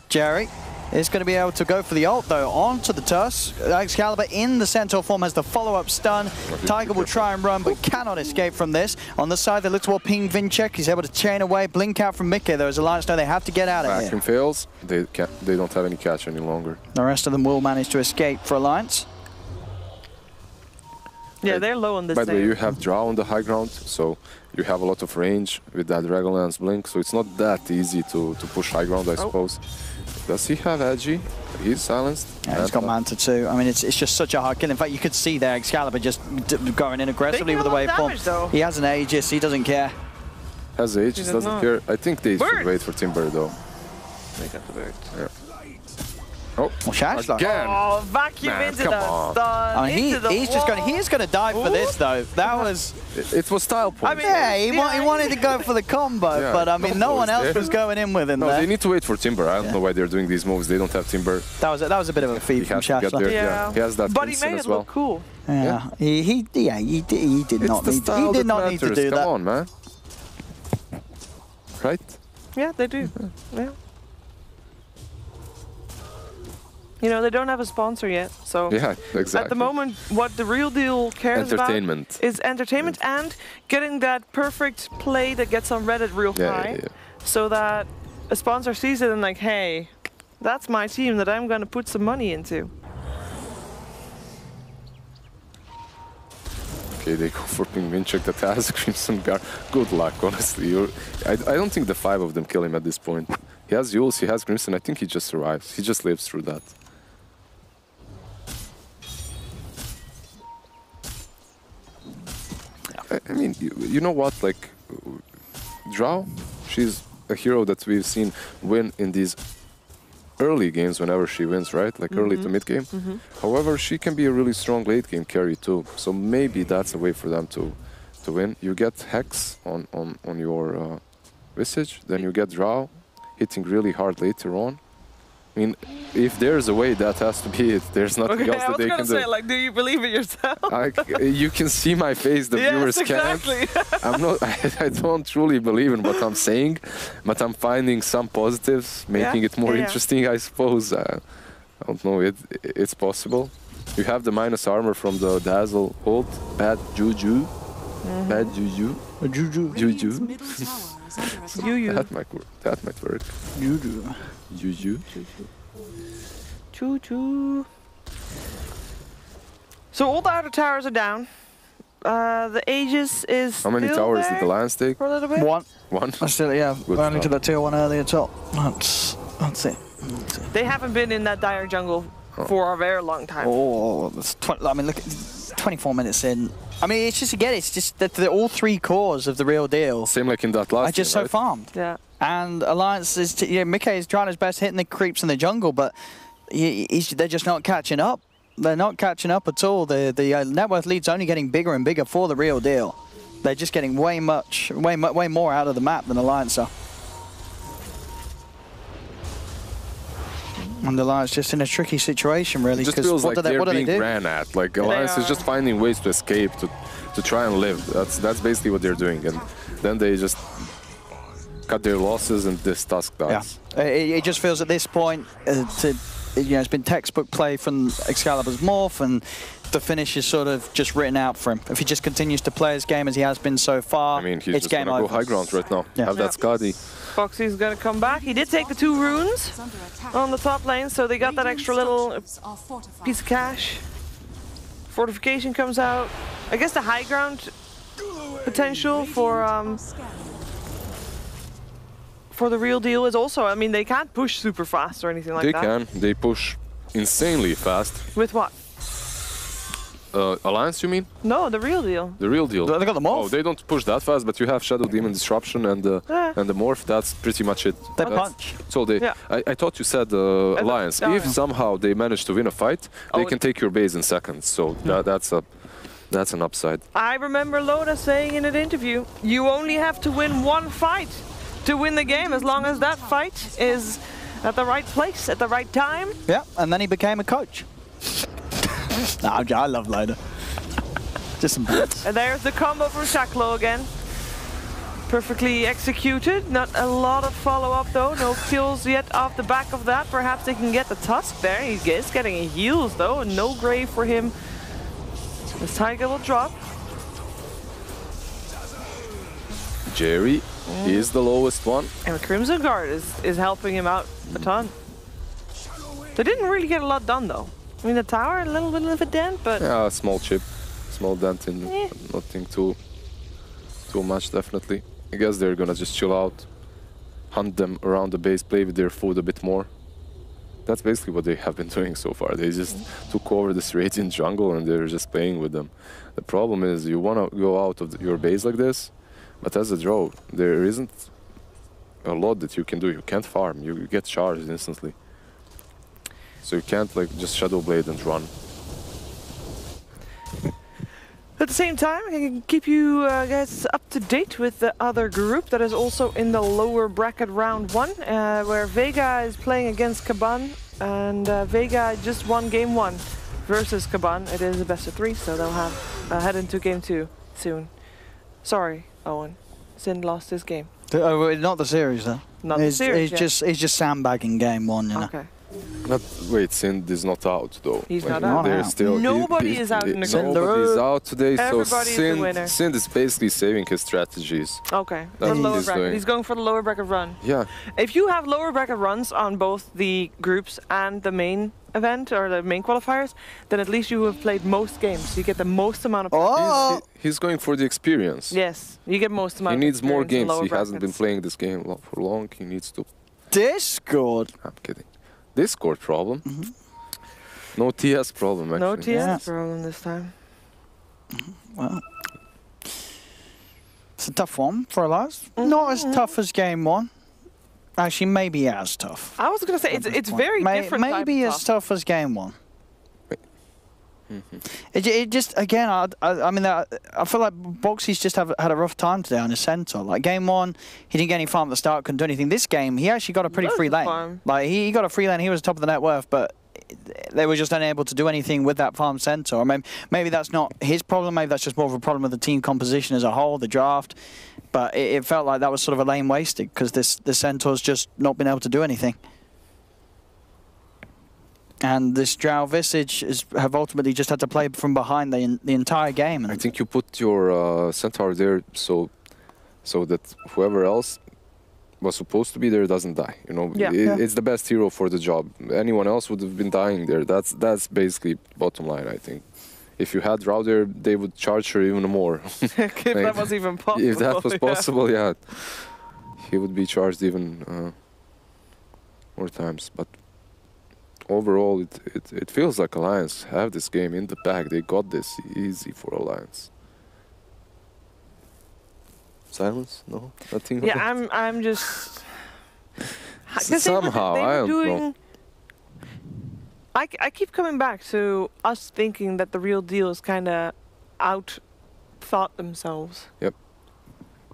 Jerry is going to be able to go for the ult, though, onto the Tusk. Excalibur in the Centaur form has the follow-up stun. Tiger will try and run, but cannot escape from this. On the side, they look toward Ping Vinchek. He's able to chain away, blink out from Mickey. There is Alliance know they have to get out of here. Vacuum fails, they don't have any catch any longer. The rest of them will manage to escape for Alliance. Yeah, they're low on this. By the way, you have Drow on the high ground, so you have a lot of range with that Dragonlance blink, so it's not that easy to push high ground, I suppose. Does he have Edgy? He's silenced. Yeah, he's got Manta too. I mean, it's just such a hard kill. In fact, you could see there Excalibur just going in aggressively with the waveform. He has an Aegis, he doesn't care. Has Aegis, doesn't care. I think they should wait for Timber though. They got the bird. Yeah. Oh, again! Oh, vacuum into the stun. I mean, he's going to dive for this though. That was... It was style point. I mean, yeah, he wanted to go for the combo, but I mean, no one else was going in with him there. They need to wait for Timber. I don't know why they're doing these moves. They don't have Timber. That was a bit of a feed from Shashla. Yeah, he has that. But he made it look cool. Yeah, he did not need to do that. Come on, man. Right? Yeah, they do. Yeah. You know, they don't have a sponsor yet, so yeah, exactly. At the moment, what the Real Deal cares about is entertainment and getting that perfect play that gets on Reddit real high, so that a sponsor sees it and like, hey, that's my team that I'm going to put some money into. Okay, they go for Ping Vinchek that has Crimson Guard. Good luck, honestly. I don't think the 5 of them kill him at this point. He has Yules, he has Crimson. I think he just survives. He just lives through that. I mean, you know what? Like, Drow, she's a hero that we've seen win in these early games whenever she wins, right? Like early to mid game. However, she can be a really strong late game carry too. So maybe that's a way for them to win. You get Hex on your Visage, then you get Drow hitting really hard later on. I mean, if there's a way, that has to be it. There's nothing else that they can do. I was gonna say, like, do you believe it yourself? You can see my face, the viewers can't. I don't truly believe in what I'm saying, but I'm finding some positives, making it more interesting, I suppose. I don't know, it's possible. You have the minus armor from the Dazzle ult, bad juju. Bad juju. Juju. That might work. Juju. Choo-choo. So all the outer towers are down. The Aegis is How many towers did the Lions take? For a little bit? One. I still, only to the tier 1 earlier top. That's it. They haven't been in that dire jungle for a very long time. Oh, that's I mean, look at 24 minutes in. I mean, it's just that all 3 cores of the Real Deal. Same like in that last. Are just so farmed. Yeah. And Alliance is, Mickey is trying his best hitting the creeps in the jungle, but they're just not catching up. They're not catching up at all. The net worth lead's only getting bigger and bigger for the real deal. They're just getting way more out of the map than Alliance are. And Alliance just in a tricky situation, really. It just feels like they're being ran at. Like Alliance is just finding ways to escape, to try and live. That's basically what they're doing. And then they just cut their losses and this Tusk dies. Yeah. It just feels at this point, it's been textbook play from Excalibur's Morph, and the finish is sort of just written out for him. If he just continues to play his game as he has been so far, I mean, he's just going to go high ground right now. Yeah. Have that Skadi. Foxy's going to come back. He did take the 2 runes on the top lane, so they got that extra little piece of cash. Fortification comes out. I guess the high ground potential for the real deal is also, I mean, they can't push super fast or anything like that. They can. They push insanely fast. With what? Alliance, you mean? No, the real deal. The real deal. They got the Morph. Oh, they don't push that fast, but you have Shadow Demon Disruption and the Morph. That's pretty much it. They punch. So they. Yeah. I thought you said Alliance. If somehow they manage to win a fight, they can take your base in seconds. So that's an upside. I remember Loda saying in an interview, you only have to win 1 fight to win the game, as long as that fight is at the right place, at the right time. Yeah, and then he became a coach. Nah, I love Loda. Just some bits. And there's the combo from Shaklo again. Perfectly executed. Not a lot of follow-up though. No kills yet off the back of that. Perhaps they can get the Tusk there. He is getting heals though. No grave for him. This Tiger will drop. Jerry is the lowest one. And the Crimson Guard is helping him out a ton. They didn't really get a lot done though. I mean, the tower, a little bit of a dent, but... Yeah, a small chip. Small dent in nothing too much, definitely. I guess they're gonna just chill out, hunt them around the base, play with their food a bit more. That's basically what they have been doing so far. They just took over this Radiant jungle and they're just playing with them. The problem is you want to go out of your base like this, but as a draw, there isn't a lot that you can do. You can't farm. You get charged instantly. So you can't like just Shadow Blade and run. At the same time, I can keep you guys up to date with the other group that is also in the lower bracket round 1, where Vega is playing against Caban, and Vega just won game 1 versus Caban. It is a best of 3, so they'll have head into game 2 soon. Sorry, Owen. Sin lost his game. Not the series, though. Not the series. He's just sandbagging game 1, you know. Okay. Wait, Sind is not out though. He's like, not out. Still, Nobody is out in the group. Nobody's out today, Everybody's so the winner. Sind is basically saving his strategies. Okay, That's for the what lower he's bracket. doing. He's going for the lower bracket run. Yeah. If you have lower bracket runs on both the groups and the main event or the main qualifiers, then at least you have played most games. You get the most amount of Oh! He's going for the experience. Yes, you get most amount He of needs more experience in games. lower He hasn't been brackets. playing this game for long. He needs to. Discord. I'm kidding. Discord problem. No TS problem, actually. No TS problem this time. Well, it's a tough one for Elias. Not as tough as game 1. Actually, maybe as tough. I was going to say, it's very different Maybe type of as tough as game 1. It just, again, I mean, I feel like Boxy's just had a rough time today on his center. Like, game 1, he didn't get any farm at the start, couldn't do anything. This game, he actually got a pretty free lane. Farm. Like, he got a free lane, he was top of the net worth, but they were just unable to do anything with that farm center. Or maybe that's not his problem, maybe that's just more of a problem with the team composition as a whole, the draft. But it felt like that was sort of a lane wasted, because the centaur's just not been able to do anything. And this Drow Visage have ultimately just had to play from behind the entire game. And I think you put your centaur there so that whoever else was supposed to be there doesn't die. You know, it's the best hero for the job. Anyone else would have been dying there. That's basically bottom line, I think. If you had Drow there, they would charge her even more. If that was even possible. If that was possible, yeah. He would be charged even more times. But overall, it feels like Alliance have this game in the bag. They got this easy for Alliance. Silence? No? Nothing? Yeah, I'm just... Somehow, I don't know. I keep coming back to us thinking that the real deal is kind of out-thought themselves. Yep.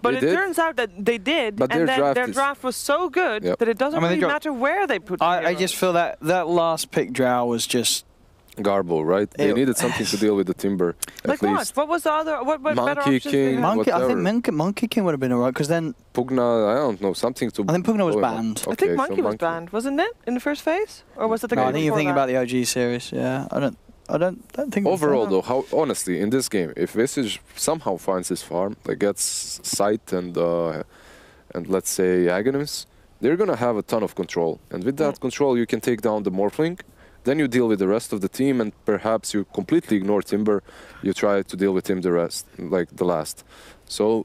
But They it did. turns out that they did, But and their then draft their is- draft was so good Yep. that it doesn't I mean, they really got- matter where they put I heroes. just feel that last pick drow was just Garbo, right? They It- needed something to deal with the Timber, Like at least. what? What was the other? What better Monkey options did they King. have? Monkey. I whatever. think Monkey King would have been alright because then Pugna, I don't know, something to... I think Pugna was Oh, banned. I think Monkey was banned, wasn't it, in the first phase, or was it the No, game I think you're before thinking that? about the OG series. Yeah, I don't think. it was Overall, that. though, how honestly, in this game, if Visage somehow finds his farm, like gets Sight and let's say Aghanim's, they're gonna have a ton of control. And with that control, you can take down the Morphling. Then you deal with the rest of the team, and perhaps you completely ignore Timber. You try to deal with him the rest, like the last. So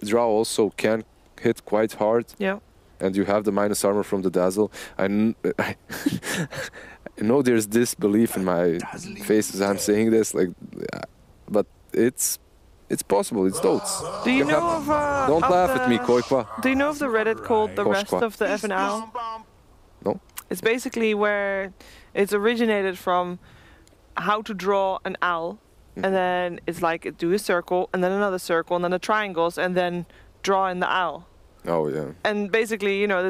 Drow also can hit quite hard. Yeah. And you have the minus armor from the Dazzle. I know there's disbelief in my face as I'm saying this, like, but it's possible. It's Dotes. Do you Can know happen. of? Don't of laugh the, at me, Koikwa. Do you know of the Reddit called the rest Koshkwa. of the FNL? No. It's basically where it's originated from how to draw an owl, and then it's like do a circle, and then another circle, and then the triangles, and then draw in the owl. Oh yeah. And basically, you know,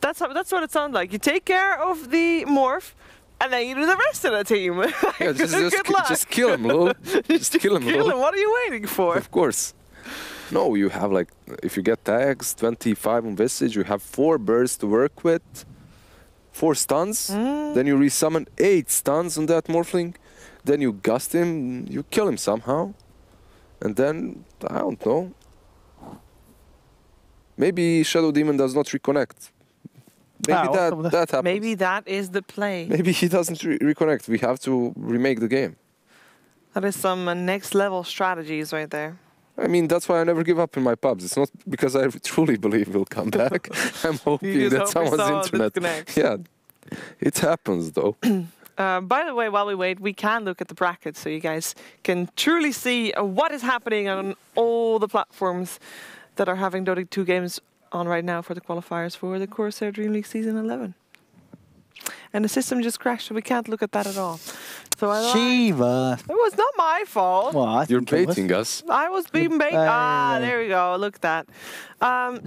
that's what it sounds like. You take care of the morph, and then you do the rest of the team. Yeah, Good luck. just kill him, Lou. Just kill him, Kill Lou. him. What are you waiting for? Of course. No, you have like, if you get tags, 25 on Visage, you have 4 bursts to work with, 4 stuns, then you resummon 8 stuns on that Morphling, then you gust him, you kill him somehow, and then, I don't know, maybe Shadow Demon does not reconnect. Maybe that happens. Maybe that is the play. Maybe he doesn't reconnect. We have to remake the game. That is some next level strategies right there. I mean, that's why I never give up in my pubs. It's not because I truly believe we'll come back. I'm hoping that someone's internet. Yeah, it happens though. By the way, while we wait, we can look at the brackets so you guys can truly see what is happening on all the platforms that are having Dota 2 games on right now for the qualifiers for the CORSAIR DreamLeague Season 11. And the system just crashed, so we can't look at that at all. So I lied. Shiva. It was not my fault. Well, I You're think it was. baiting us. I was being bait. There we go. Look at that.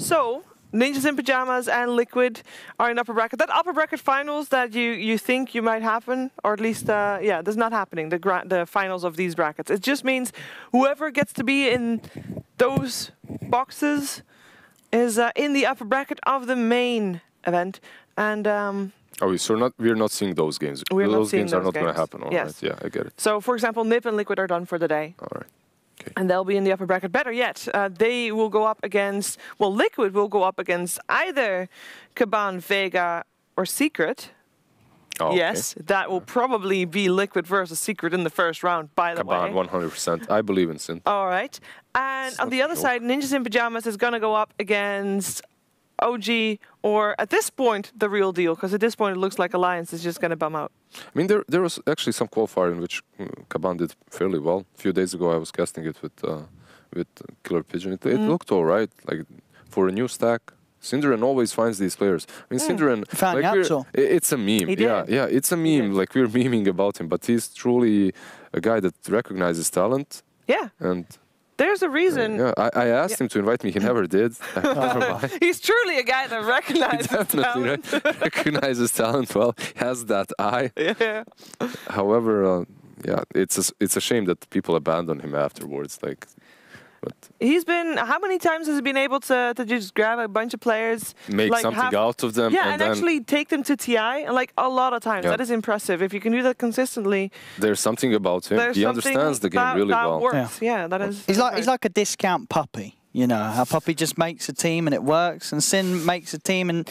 So Ninjas in Pajamas and Liquid are in upper bracket. That upper bracket finals that you think you might happen, or at least yeah, that's not happening. The finals of these brackets. It just means whoever gets to be in those boxes is in the upper bracket of the main event. And Oh, so we're not seeing those games. We're not Those seeing games are those not going to games. happen. All Yes. right. Yeah, I get it. so, for example, Nip and Liquid are done for the day. All right. Okay. And they'll be in the upper bracket. Better yet, they will go up against, well, Liquid will go up against either Caban, Vega, or Secret. Oh, Yes, that will probably be Liquid versus Secret in the first round, by the Caban, way. 100%. I believe in Synth. All right. And It's on not the other a side, Ninjas in Pajamas is going to go up against OG, or at this point, the real deal, because at this point it looks like Alliance is just going to bum out. I mean, there was actually some qualifier in which Caban did fairly well. A few days ago, I was casting it with Killer Pigeon. It looked all right, like for a new stack. Synderen always finds these players. I mean, Synderen, Found like it's a meme. He did. Yeah, it's a meme. Like we're memeing about him, but he's truly a guy that recognizes talent. Yeah, And there's a reason. yeah, I asked him to invite me. He never did. I don't know why. He's truly a guy that He recognizes definitely talent. recognizes talent well. Has that eye. Yeah. However, yeah, it's a shame that people abandon him afterwards. Like, but He's been, how many times has he been able to just grab a bunch of players? make like something out of them. Yeah, and then actually take them to TI, and like a lot of times. Yeah. That is impressive. If you can do that consistently, there's something about him. there's He something understands the game that, really that well. works. Yeah, that is. He's like a discount puppy. You know, a puppy just makes a team and it works, and Sin makes a team and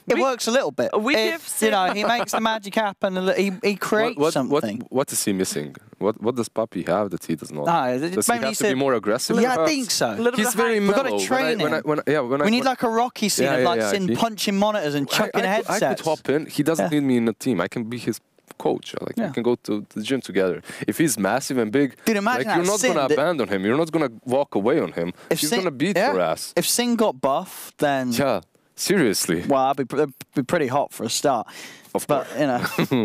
it works a little bit. We give Sin- you know, he makes the magic happen and he creates something. What is he missing? What does Puppy have that he does not? No, Does he maybe have to be more aggressive? Yeah, I perhaps? think so. little He's bit of very hype. We've got to mellow. train When we need like a Rocky scene of like Sin he- punching monitors and chucking I headsets. could hop in. He doesn't need me in a team. I can be his coach. Like we can go to the gym together. If he's massive and big, Dude, imagine like, you're that not Sin gonna that- abandon him. You're not gonna walk away on him. He's Sin- gonna beat yeah. your ass. If Sin got buff, then Yeah. Seriously? Well, that'd be pretty hot for a start. Of But, course. you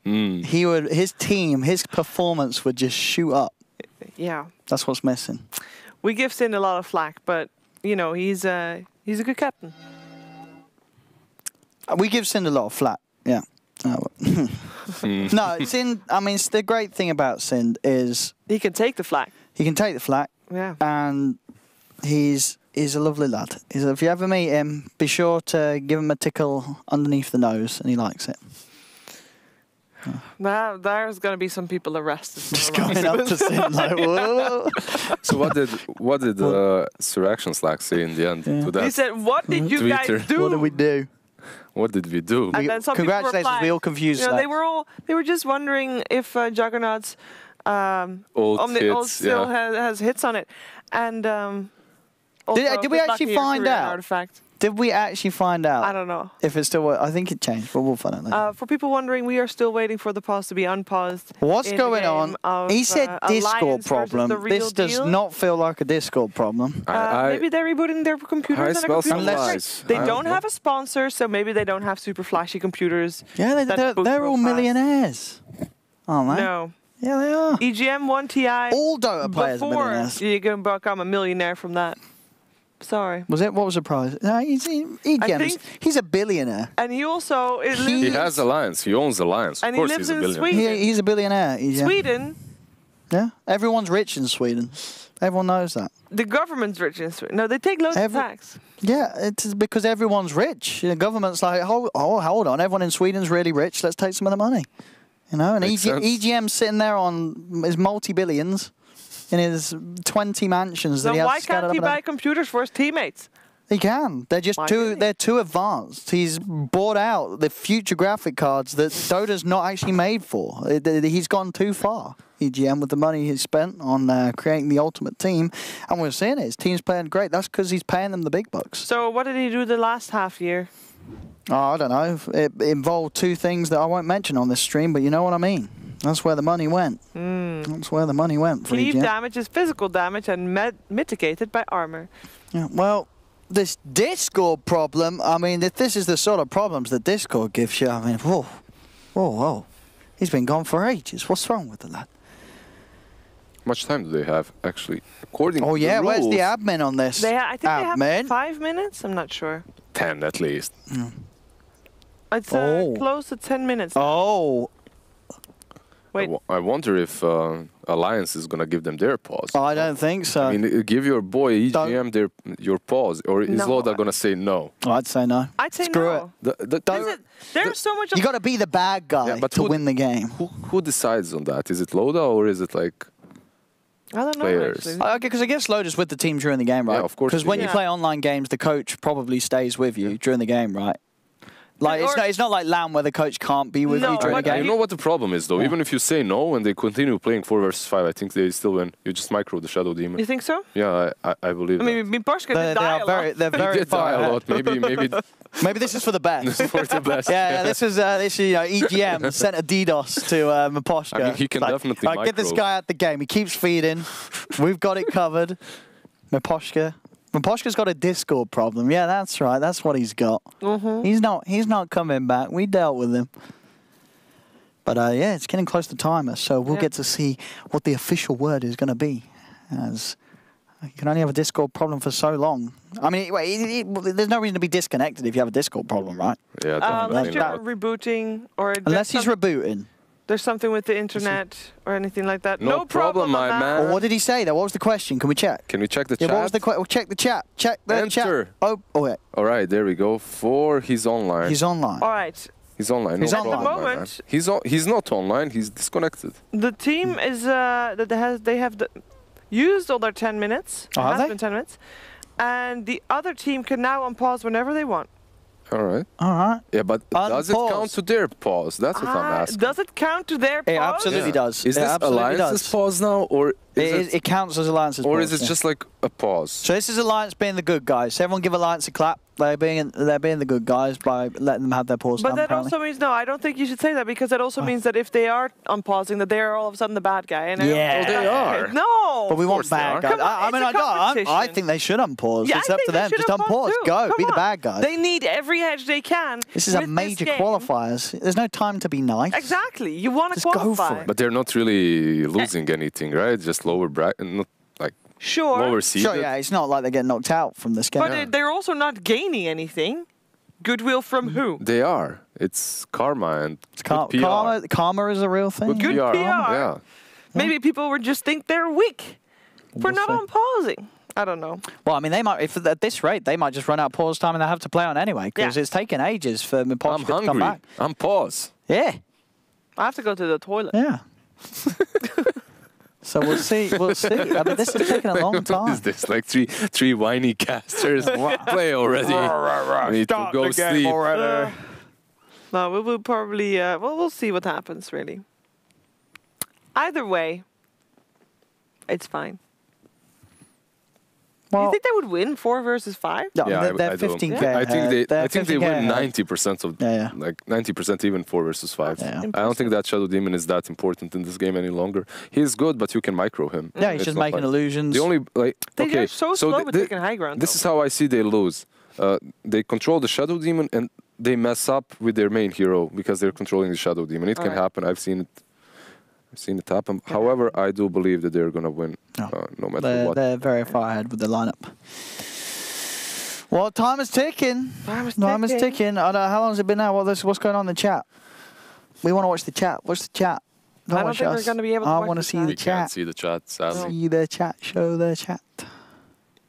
know, his team, his performance would just shoot up. Yeah. That's what's missing. We give Sin a lot of flack, but, you know, he's a good captain. We give Sin a lot of flack, yeah. No, Sin, I mean, the great thing about Sin is... He can take the flack. He can take the flack. Yeah. And he's a lovely lad. If you ever meet him, be sure to give him a tickle underneath the nose, and he likes it. Now, there's going to be some people arrested. Just going up to Sin like, whoa. So what did Sir Action Slack say in the end to that? He said, "What did you guys Twitter. do?" What did we do? What did we do? And then some people Congratulations, replied, we all confused. You know, they were just wondering if Juggernaut's Old hits, still has hits on it, and also, did we actually find out? Artifact. Did we actually find out? I don't know. If it's still, I think it changed, but we'll find out later. For people wondering, we are still waiting for the pause to be unpaused. What's in going the on? game of, He said Discord Alliance versus problem. the Real This does Deal. not feel like a Discord problem. Maybe they're rebooting their computers. I and smell their some computers. lies. They I don't don't have a sponsor, so maybe they don't have super flashy computers. Yeah, that boot they're real all fast. millionaires. Aren't they? No. Yeah, they are. EGM 1 TI. All Dota players are Before millionaires. you can become a millionaire from that. Sorry. Was it? What was the prize? No, he's a billionaire. And he also He has Alliance. He owns Alliance. Of And he course lives he's a in billionaire. Sweden. He's a billionaire. Sweden. Yeah, everyone's rich in Sweden. Everyone knows that. The government's rich in Sweden. No, they take loads of tax. Yeah, it's because everyone's rich. The government's like, hold on, everyone in Sweden's really rich. Let's take some of the money. You know, and EGM's sitting there on his multi-billions in his 20 mansions that So he has why scattered can't he up and buy computers for his teammates? He can. They're just they're too advanced. He's bought out the future graphic cards that Dota's not actually made for. He's gone too far, EGM, with the money he's spent on creating the ultimate team. And we're seeing it. His team's playing great. That's because he's paying them the big bucks. So what did he do the last half year? Oh, I don't know. It involved two things that I won't mention on this stream, but you know what I mean. That's where the money went. That's where the money went for Cleave EGM. damage is physical damage and mitigated by armor. Yeah, well, this Discord problem, I mean, if this is the sort of problems that Discord gives you, I mean, whoa. He's been gone for ages. What's wrong with the lad? How much time do they have, actually? According to Oh, yeah, the rules, where's the admin on this? I think they have Admin? 5 minutes? I'm not sure. 10 at least. It's close to 10 minutes. Oh. Wait. I wonder if Alliance is going to give them their pause. I don't think so. I mean, give your boy EGM your pause, or is No. Loda going to say no? I'd say no. I'd say Screw no. There's so much... You got to be the bad guy but to win the game. Who decides on that? Is it Loda or is it like I don't know, players? actually. Okay, because I guess Loda's with the team during the game, right? Yeah, of course Because he when is. you play online games, the coach probably stays with you during the game, right? Like Or- it's not like LAN where the coach can't be with No, you during the but game. You know what the problem is, though? Even if you say no and they continue playing 4 versus 5, I think they still win. You just micro the Shadow Demon. You think so? Yeah, I believe I mean, Porsche They're did die a lot. they're that. very He did far die a ahead. lot. Maybe Maybe this is for the best. for the best. Yeah, this is EGM sent a DDoS to Maposhka. I mean, he can definitely get this micro. guy out the game. He keeps feeding. We've got it covered. Maposhka's got a Discord problem. Yeah, that's right. That's what he's got. He's not coming back. We dealt with him. But yeah, it's getting close to timer, so we'll get to see what the official word is going to be. As you can only have a Discord problem for so long. I mean, there's no reason to be disconnected if you have a Discord problem, right? Yeah, Unless definitely you're not. rebooting or Unless he's rebooting. there's something with the internet or anything like that. No problem, my on that. man. Or what did he say though? What was the question? Can we check? Can we check the Yeah, chat? what was the question? Check the chat. Check the Enter. chat. Oh, wait. All right, there we go. 4, he's online. He's online. All right. He's online. He's no online. problem, my At the man. He's not online. He's disconnected. The team is they have used all their 10 minutes. It Oh, have has they? been 10 minutes. And the other team can now unpause whenever they want. All right. All right. Yeah, but does it Unpause. count to their pause? That's what I'm asking. Does it count to their pause? It absolutely does. Is It this absolutely Alliance's does. pause now, or It counts as Alliance's or pause, is it yeah. just like a pause? So this is Alliance being the good guys. So everyone give Alliance a clap. They're being the good guys by letting them have their pause But time, that apparently. also means, no, I don't think you should say that, because that also means that if they are unpausing, that they are all of a sudden the bad guy. And Yeah. Oh, they are. No! But we want course they bad are. guys. Come on, I mean, it's a I competition. think they should unpause. Yeah, It's I up to think they them. should Just have unpause. too. Go. Come Be the on. bad guys. They need every edge they can. This is a with major game. qualifiers. There's no time to be nice. Exactly. You want to Just go qualify. for it. But they're not really losing anything, right? Just lower bracket, not like Sure. lower seeded. Sure, yeah, it's not like they get knocked out from this game. But they're also not gaining anything. Goodwill from who? They are. It's karma and good PR. Karma is a real thing. Good Good PR. PR. Yeah. Maybe people would just think they're weak for We'll not see. unpausing. I don't know. Well, I mean, they might. If at this rate, they might just run out pause time and they have to play on anyway because Yeah. it's taken ages for I'm Impossible to come hungry. back. I'm pause. Yeah, I have to go to the toilet. yeah. So we'll see. We'll see. I mean, this is taking a long What time. is this? Like three whiny casters. Play already. We need to go sleep. No, we will probably. We'll see what happens. Really. Either way, it's fine. Do you Well, think they would win 4 versus 5? no, Yeah, they're I don't. 15k. I think they. they're I think they 15K win ahead. 90% of. Yeah. Like 90% even 4 versus 5. Yeah. I don't think that Shadow Demon is that important in this game any longer. He's good, but you can micro him. Yeah, he's It's just not making like- illusions. The only like They okay, are so slow with taking high ground. This is how I see they lose. They control the Shadow Demon and they mess up with their main hero because they're controlling the Shadow Demon. It can Alright. happen. I've seen it. I've seen it happen. However, I do believe that they're gonna win, no matter what. They're very far ahead with the lineup. Well, time is ticking. Time is ticking. I don't know, how long has it been now? What's going on in the chat? We want to watch the chat. Watch the chat. I don't watch think we're us. gonna be able to I watch want to the see chat. the We can't chat. see the chat, sadly. See the chat. Show the chat.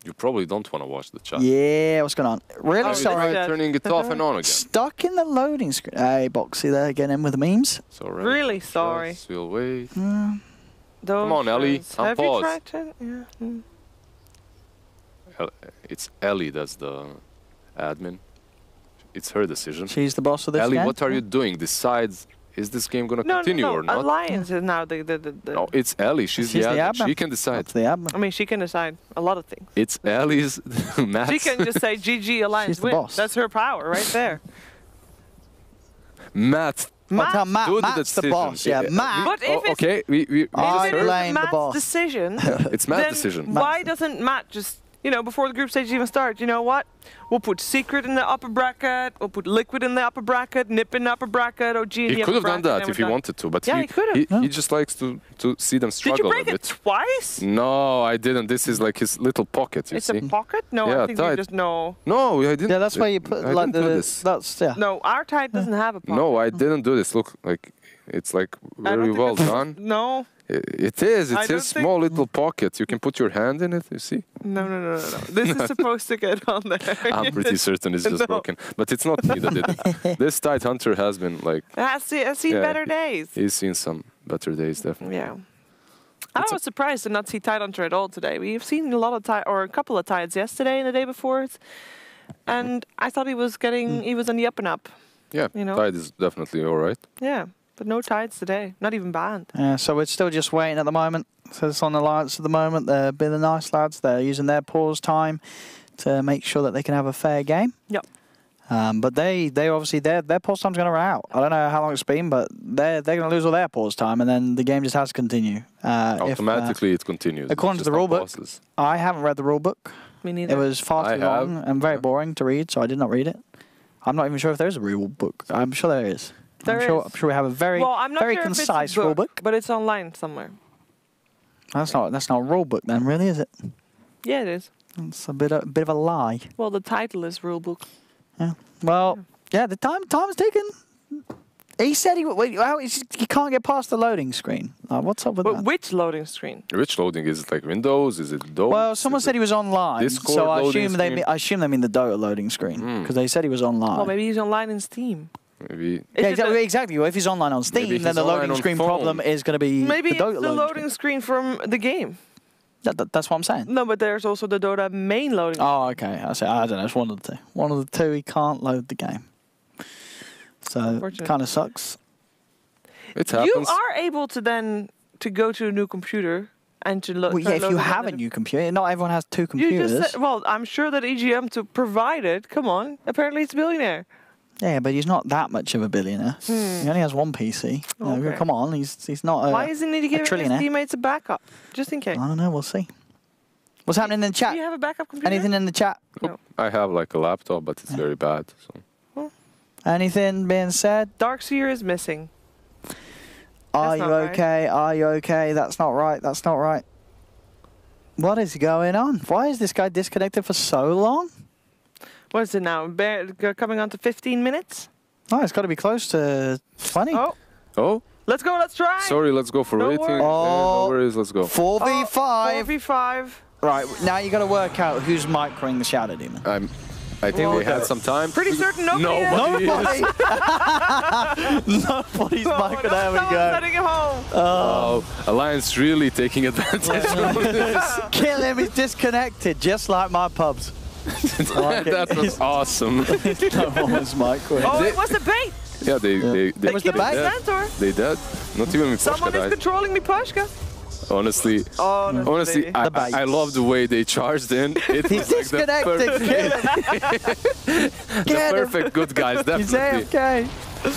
You probably don't want to watch the chat. Yeah, what's going on? Really Oh, Maybe sorry. try turning it off and on again. Stuck in the loading screen. Hey, Boxy there again in with the memes. It's alright. Really sorry. Just we'll wait. Mm. Come on, Ellie, Have you unpause. tried to? Yeah. Mm. It's Ellie that's the admin. It's her decision. She's the boss of this Ellie, game. what are you doing? Decides, is this game going to continue no, or not? Alliance is now the No, it's Ellie. She's the admin. She can decide. That's the admin. I mean, she can decide a lot of things. It's Ellie's match. She can just say GG Alliance She's the win. boss. That's her power right there. Matt. Matt, Matt, do the Matt's the decision. boss. Yeah, Yeah, Matt. But if it's, Okay, we I if heard. it blame is the Matt's boss. decision, It's Matt's then decision. why doesn't Matt just, before the group stage even starts, you know what? We'll put Secret in the upper bracket, we'll put Liquid in the upper bracket, Nip in the upper bracket, OG in the He upper could have bracket. done and that then if he we're done. wanted to, but Yeah, he could have. he just likes to see them Did struggle you break a it bit. twice? No, I didn't. This is like his little pocket, you It's see. a pocket? No, Yeah, I think you tight. just know. No, I didn't. Yeah, that's where you put I like didn't do the. this. That's yeah. No, our tide doesn't have a pocket. No, I didn't do this. Look, like it's like I don't very think well it's- done. No, It is. I It's don't his think- small little pocket. You can put your hand in it. You see. no. This is supposed to get on there. I'm pretty certain it's just No. broken, but it's not me that did it. This tight hunter has been like I've seen Yeah. better days. he's seen some better days definitely. Yeah. I was surprised to not see Tide Hunter at all today. We've seen a lot of Tide, or a couple of Tides yesterday and the day before it. And I thought he was on the up and up. Yeah, You know? tide is definitely all right. Yeah, but no Tides today. Not even banned. Yeah, so we're still just waiting at the moment. So it's on Alliance at the moment. They're being the nice lads. They're using their pause time to make sure that they can have a fair game. Yep. But they obviously their pause time's going to run out. I don't know how long it's been, but they're going to lose all their pause time, and then the game just has to continue. Automatically, it continues. according to It's the just rule not book, pauses. I haven't read the rule book. Me neither. It was far I too have. long and very boring to read, so I did not read it. I'm not even sure if there is a rule book. I'm sure there is. There I'm is. sure we have a very I'm not very sure concise if it's a rule book. but it's online somewhere. That's not a rule book then, really, is it? Yeah, it is. It's a bit of a lie. Well, the title is rule book. Yeah. Well, yeah, the time's ticking. He said he can't get past the loading screen. What's up with But that? which loading screen? Which loading is it? Like Windows? Is it Dota? Well, someone said he was online, Discord so I loading assume they screen? mean the Dota loading screen because they said he was online. Well, maybe he's online in Steam. Maybe. Yeah, Is it exactly. Well, if he's online on Steam, Maybe then he's the online loading on screen phone. problem is going to be Maybe the it's Dota the loading loading screen from the game. That's what I'm saying. No, but there's also the Dota main loading. Oh, okay. I don't know. It's one of the two. One of the two, he can't load the game. So, Unfortunate. kind of sucks. It You happens. are able to then to go to a new computer and to Well, yeah, if you have a new computer, not everyone has two You computers. just said, well, I'm sure that EGM to provide it. Come on, apparently it's billionaire. Yeah, but he's not that much of a billionaire. He only has one PC. Okay. Come on, he's not a Why isn't he giving his trillionaire. teammates a backup? Just in case. I don't know, we'll see. What's happening in the chat? Do you have a backup computer? Anything in the chat? No. I have like a laptop, but it's very bad. So. Anything being said? Darkseer is missing. Are That's you not right. okay? Are you okay? That's not right. That's not right. What is going on? Why is this guy disconnected for so long? What is it now? Coming on to 15 minutes? Oh, it's got to be close to 20. Oh, Oh, let's go. Let's try. sorry, let's go for No rating. worries. No worries, let's go. 4v5. 4v5. Right, now you got to work out who's microing the Shadow Demon. I think we had some time. Pretty certain nobody is. Nobody. Nobody's No, microing. There we someone's go. sending him home. Oh, Alliance really taking advantage of this. Kill him, he's disconnected, just like my pubs. That was awesome. No one was microing. Oh, it was the bait. Yeah, they It was the Killed bait. Centaur. They did. Not even Mikoshka Someone is died. controlling me, Pashka. Honestly, Honestly. The bait. I love the way they charged in. It He's was like disconnected. Kill him. the Get him. perfect good guys. He's Definitely, AFK.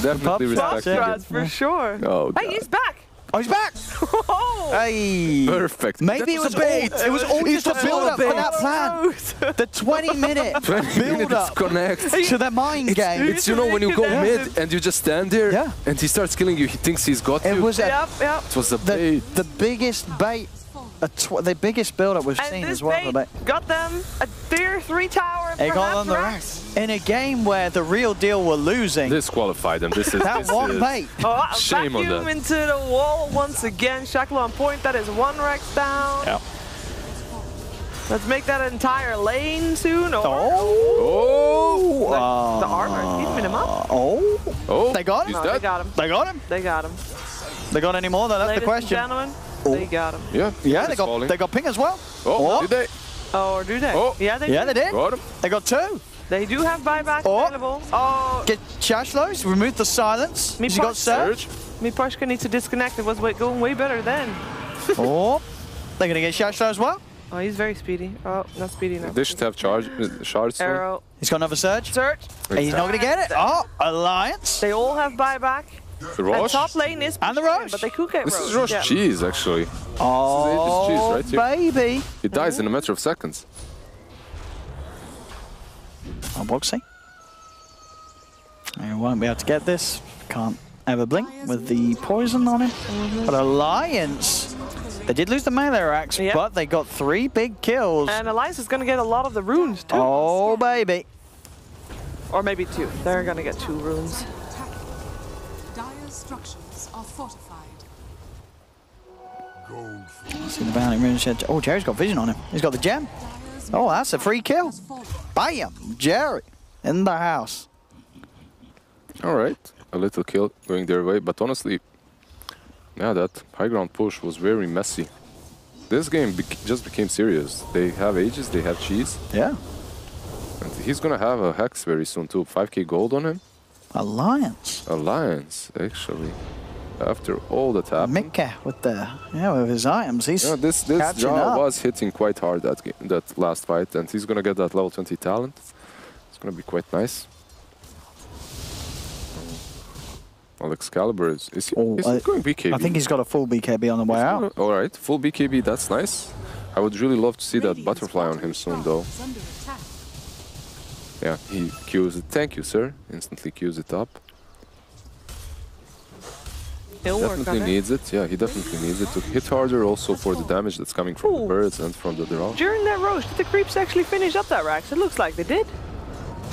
definitely Pop respect shots, it. For sure. Oh, Hey, God. he's back. Oh, he's back. Oh. Hey. Perfect. Maybe it was bait. It was all just a build-up for that plan. The 20-minute 20 minutes build-up connect. to the mind game. It's, you know, when you go Yeah. mid and you just stand there Yeah. and he starts killing you, he thinks he's got It you. was a, Yep. It was a bait. the biggest bait, the biggest build-up we've And seen this as well. bait got them a tier 3 tower. It got perhaps on the Rax. racks. In a game where the real deal were losing. Disqualified them. This is That this one is- bait. Oh, Shame on vacuum that. into the wall once again. Shackle on point. That is 1 Rex down. Yeah. Let's make that entire lane soon. Or Oh! the armor. Keep him up. Oh. Oh! They got him. He's No, they dead. got him. They got him. They got him. They got any more though? That's Ladies the question. and gentlemen, Oh. they got him. Yeah. Yeah, he's they falling. got ping as well. Oh, Oh. did they? Oh, or do they? Oh. Yeah, they Yeah, do. they did. Got him. They got 2. They do have buyback Oh. available. Oh, Get Shashlos, remove the silence. Me He's got punch. Surge. Mipashka needs to disconnect. It was going way better then. Oh. They're going to get Shashlos as well. Oh, he's very speedy. Oh, not speedy enough. They should have shards. Soon. Arrow. He's got another Surge. Search. And he's not going to get it. Oh, Alliance. They all have buyback. The And Roche. top lane is And the pushing in, Roche. but they could get This Roche. is Roche yeah. cheese, actually. Oh, This is cheese right here. baby. He dies in a matter of seconds. Oh, Boxy. You won't be able to get this. Can't ever blink with the poison on him. But Alliance, they did lose the melee axe, Yep. but they got 3 big kills. And Alliance is going to get a lot of the runes too. Oh, baby. Or maybe 2. They're going to get 2 runes. Dire structures are fortified. See the bounty rune shed. Oh, Jerry's got vision on him. He's got the gem. Dire's Oh, that's a free kill. has fallen. Bam! Jerry in the house. All right, a little kill going their way, but honestly, yeah, that high ground push was very messy. This game just became serious. They have Aegis, they have cheese, Yeah. and he's gonna have a hex very soon too. 5k gold on him. Alliance. Alliance, actually. After all that happened. Mika with with his items. He's Yeah, this catching draw up. was hitting quite hard that last fight, and he's gonna get that level 20 talent. It's gonna be quite nice. Well, Excalibur is he going BKB? I think he's got a full BKB on the way out. All right, full BKB, that's nice. I would really love to see that butterfly on him soon, though. Is under attack. Yeah, he queues it. Thank you, sir. Instantly queues it up. He'll work on Definitely it. needs it. Yeah, he definitely needs it to hit harder, also for the damage that's coming from the Ooh. birds and from the draw. During that Roche, did the creeps actually finish up that Rax? It looks like they did.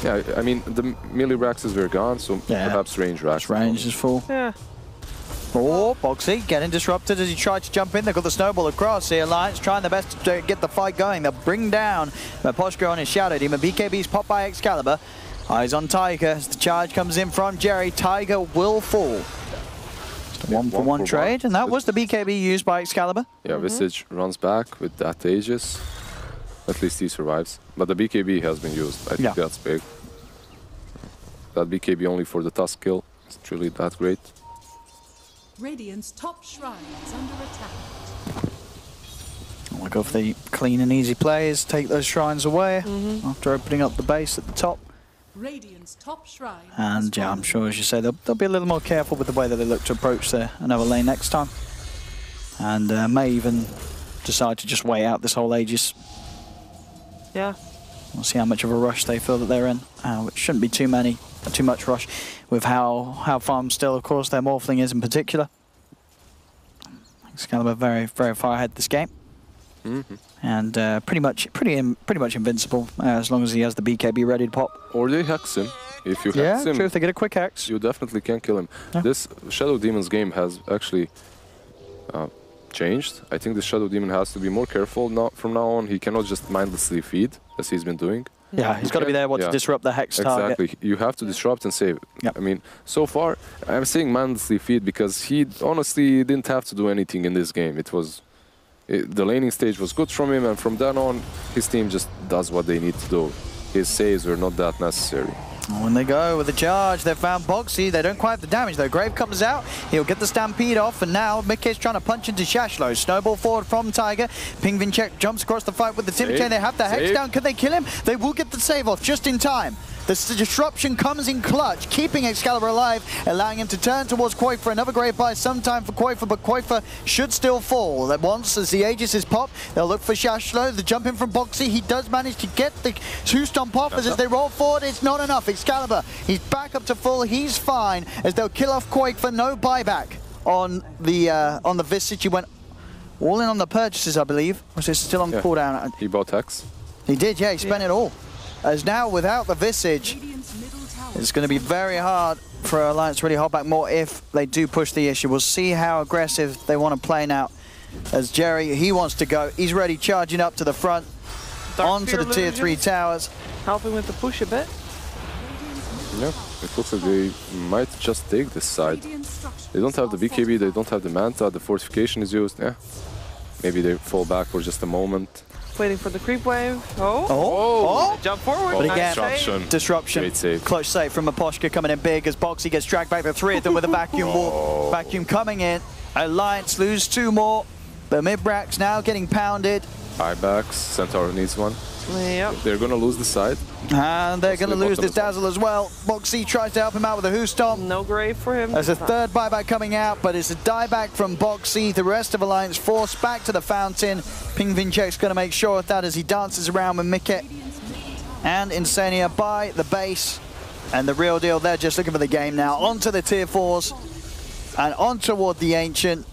Yeah, I mean, the melee Raxes were gone, so Yeah. perhaps range Rax. His range is full. Yeah. Oh, Boxy getting disrupted as he tried to jump in. They've got the snowball across. The Alliance trying their best to get the fight going. They'll bring down Poshka on his Shadow Demon. BKB's popped by Excalibur. Eyes on Tiger as the charge comes in from Jerry. Tiger will fall. Just a one-for-one trade, and that was the BKB used by Excalibur. Yeah, Visage runs back with that Aegis. At least he survives. But the BKB has been used. I think Yeah. that's big. That BKB only for the Tusk kill. It's really that great. Radiant's top shrine is under attack. We'll go for the clean and easy plays, take those shrines away after opening up the base at the top. Radiant's top shrine. And yeah, I'm sure, as you say, they'll be a little more careful with the way that they look to approach another lane next time. And may even decide to just wait out this whole Aegis. Yeah. We'll see how much of a rush they feel that they're in. Which shouldn't be too much rush with how farm still, of course, their Morphling is in particular. Excalibur very, very far ahead this game. And pretty much invincible as long as he has the BKB ready to pop. Or they hex him. If you hex him, true, if they get a quick hex, you definitely can kill him. Yeah. This Shadow Demon's game has actually changed. I think the Shadow Demon has to be more careful now. From now on, he cannot just mindlessly feed as he's been doing. Yeah, he's got to be there to disrupt the hex target. Exactly. You have to disrupt and save. Yep. I mean, so far, I'm saying mindlessly feed because he honestly didn't have to do anything in this game. The laning stage was good from him, and from then on, his team just does what they need to do. His saves were not that necessary. When they go with the charge, they've found Boxy. They don't quite have the damage though. Grave comes out. He'll get the Stampede off, and now Mickey's trying to punch into Shashlo. Snowball forward from Tiger. Ping Vinchek jumps across the fight with the Timber Chain. They have the Hex down. Can they kill him? They will get the save off just in time. The disruption comes in clutch, keeping Excalibur alive, allowing him to turn towards Qualifier. Another great buy sometime for Qualifier, but Qualifier should still fall. That once as the Aegis is popped, they'll look for Shashlo. The jump in from Boxy, he does manage to get the two-stomp off as they roll forward. It's not enough. Excalibur, he's back up to full. He's fine as they'll kill off Qualifier. No buyback on the Visage. He went all in on the purchases, I believe. Was this still on cooldown? He bought Hex. He did, yeah. He spent it all. As now, without the Visage, it's going to be very hard for Alliance to really hold back more if they do push the issue. We'll see how aggressive they want to play now. As Jerry, he wants to go. He's ready, charging up to the front, onto the tier 3 towers. Helping with the push a bit. Yeah, it looks like they might just take this side. They don't have the BKB, they don't have the Manta, the fortification is used. Yeah, maybe they fall back for just a moment. Waiting for the creep wave. Jump forward. But again, disruption. Great save. Close save from Aposhka coming in big as Boxy gets dragged back. The three of them with a vacuum wall. Vacuum coming in. Alliance lose 2 more. The mid-bracks now getting pounded. Buybacks. Centaur needs one. Yep. They're going to lose the side. And they're going to lose this Dazzle as well. Boxy tries to help him out with a Who Stomp. No grave for him. There's a third buyback coming out, but it's a dieback from Boxy. The rest of Alliance forced back to the fountain. Ping Vinchek's going to make sure of that as he dances around with Mickey and Insania by the base. And the real deal, they're just looking for the game now. Onto the tier 4s and on toward the Ancient.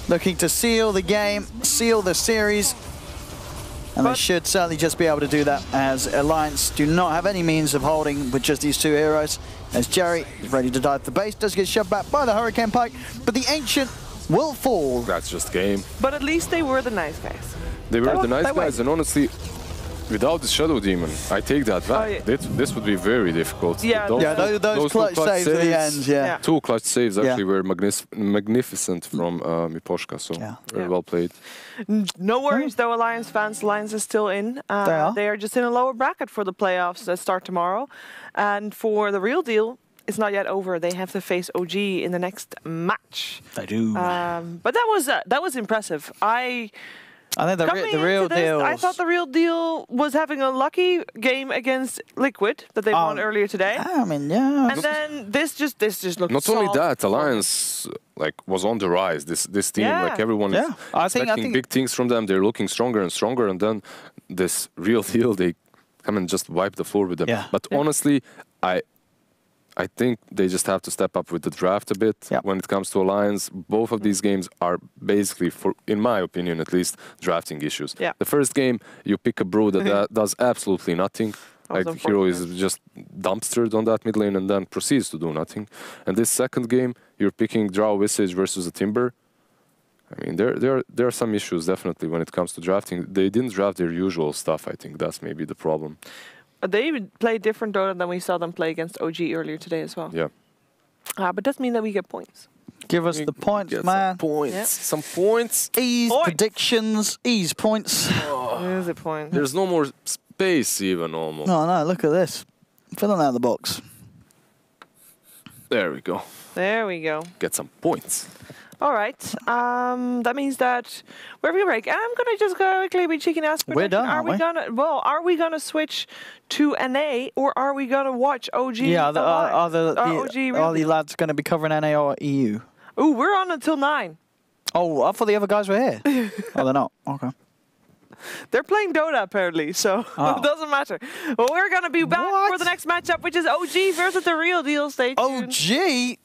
Looking to seal the game, seal the series. And they should certainly just be able to do that, as Alliance do not have any means of holding with just these 2 heroes. As Jerry is ready to dive the base, does get shoved back by the Hurricane Pike, but the Ancient will fall. That's just game. But at least they were the nice guys. They were the nice guys, and honestly, without the Shadow Demon, I take that back. This would be very difficult. Yeah, those clutch saves at the end, yeah. 2 clutch saves actually were magnificent from Miposhka, so very well played. No worries though, Alliance fans. Alliance is still in. They are just in a lower bracket for the playoffs that start tomorrow. And for the real deal, it's not yet over. They have to face OG in the next match. They do. But that was impressive. I think the real deal. I thought the real deal was having a lucky game against Liquid that they won earlier today. I mean, yeah. And then this just looked. Not only that, Alliance was on the rise. This team, everyone is expecting big things from them. They're looking stronger and stronger, and then this real deal, they come and just wipe the floor with them. Yeah. But honestly, I think they just have to step up with the draft a bit when it comes to Alliance. Both of these games are basically, in my opinion at least, drafting issues. Yeah. The first game, you pick a brew that does absolutely nothing. Like the hero is just dumpstered on that mid lane and then proceeds to do nothing. And this second game, you're picking Drow Visage versus a Timber. I mean, there are some issues definitely when it comes to drafting. They didn't draft their usual stuff. I think that's maybe the problem. They play different Dota than we saw them play against OG earlier today as well. Yeah. But does mean that we get points. Give us the points, man. Some points. Yeah. Some points. Ease predictions. Ease points. There's a point. There's no more space even almost. No, look at this. Filling out the box. There we go. There we go. Get some points. All right. That means that we're going to break. I'm going to just go quickly be cheeky and ask. We're done, are we gonna? Well, are we going to switch to NA or are we going to watch OG? Yeah, are OG the lads going to be covering NA or EU? Ooh, we're on until 9. Oh, I thought the other guys were here. Oh, they're not. Okay. They're playing Dota apparently, so it doesn't matter. Well, we're going to be back for the next matchup, which is OG versus the Real Deal. Stay tuned. OG?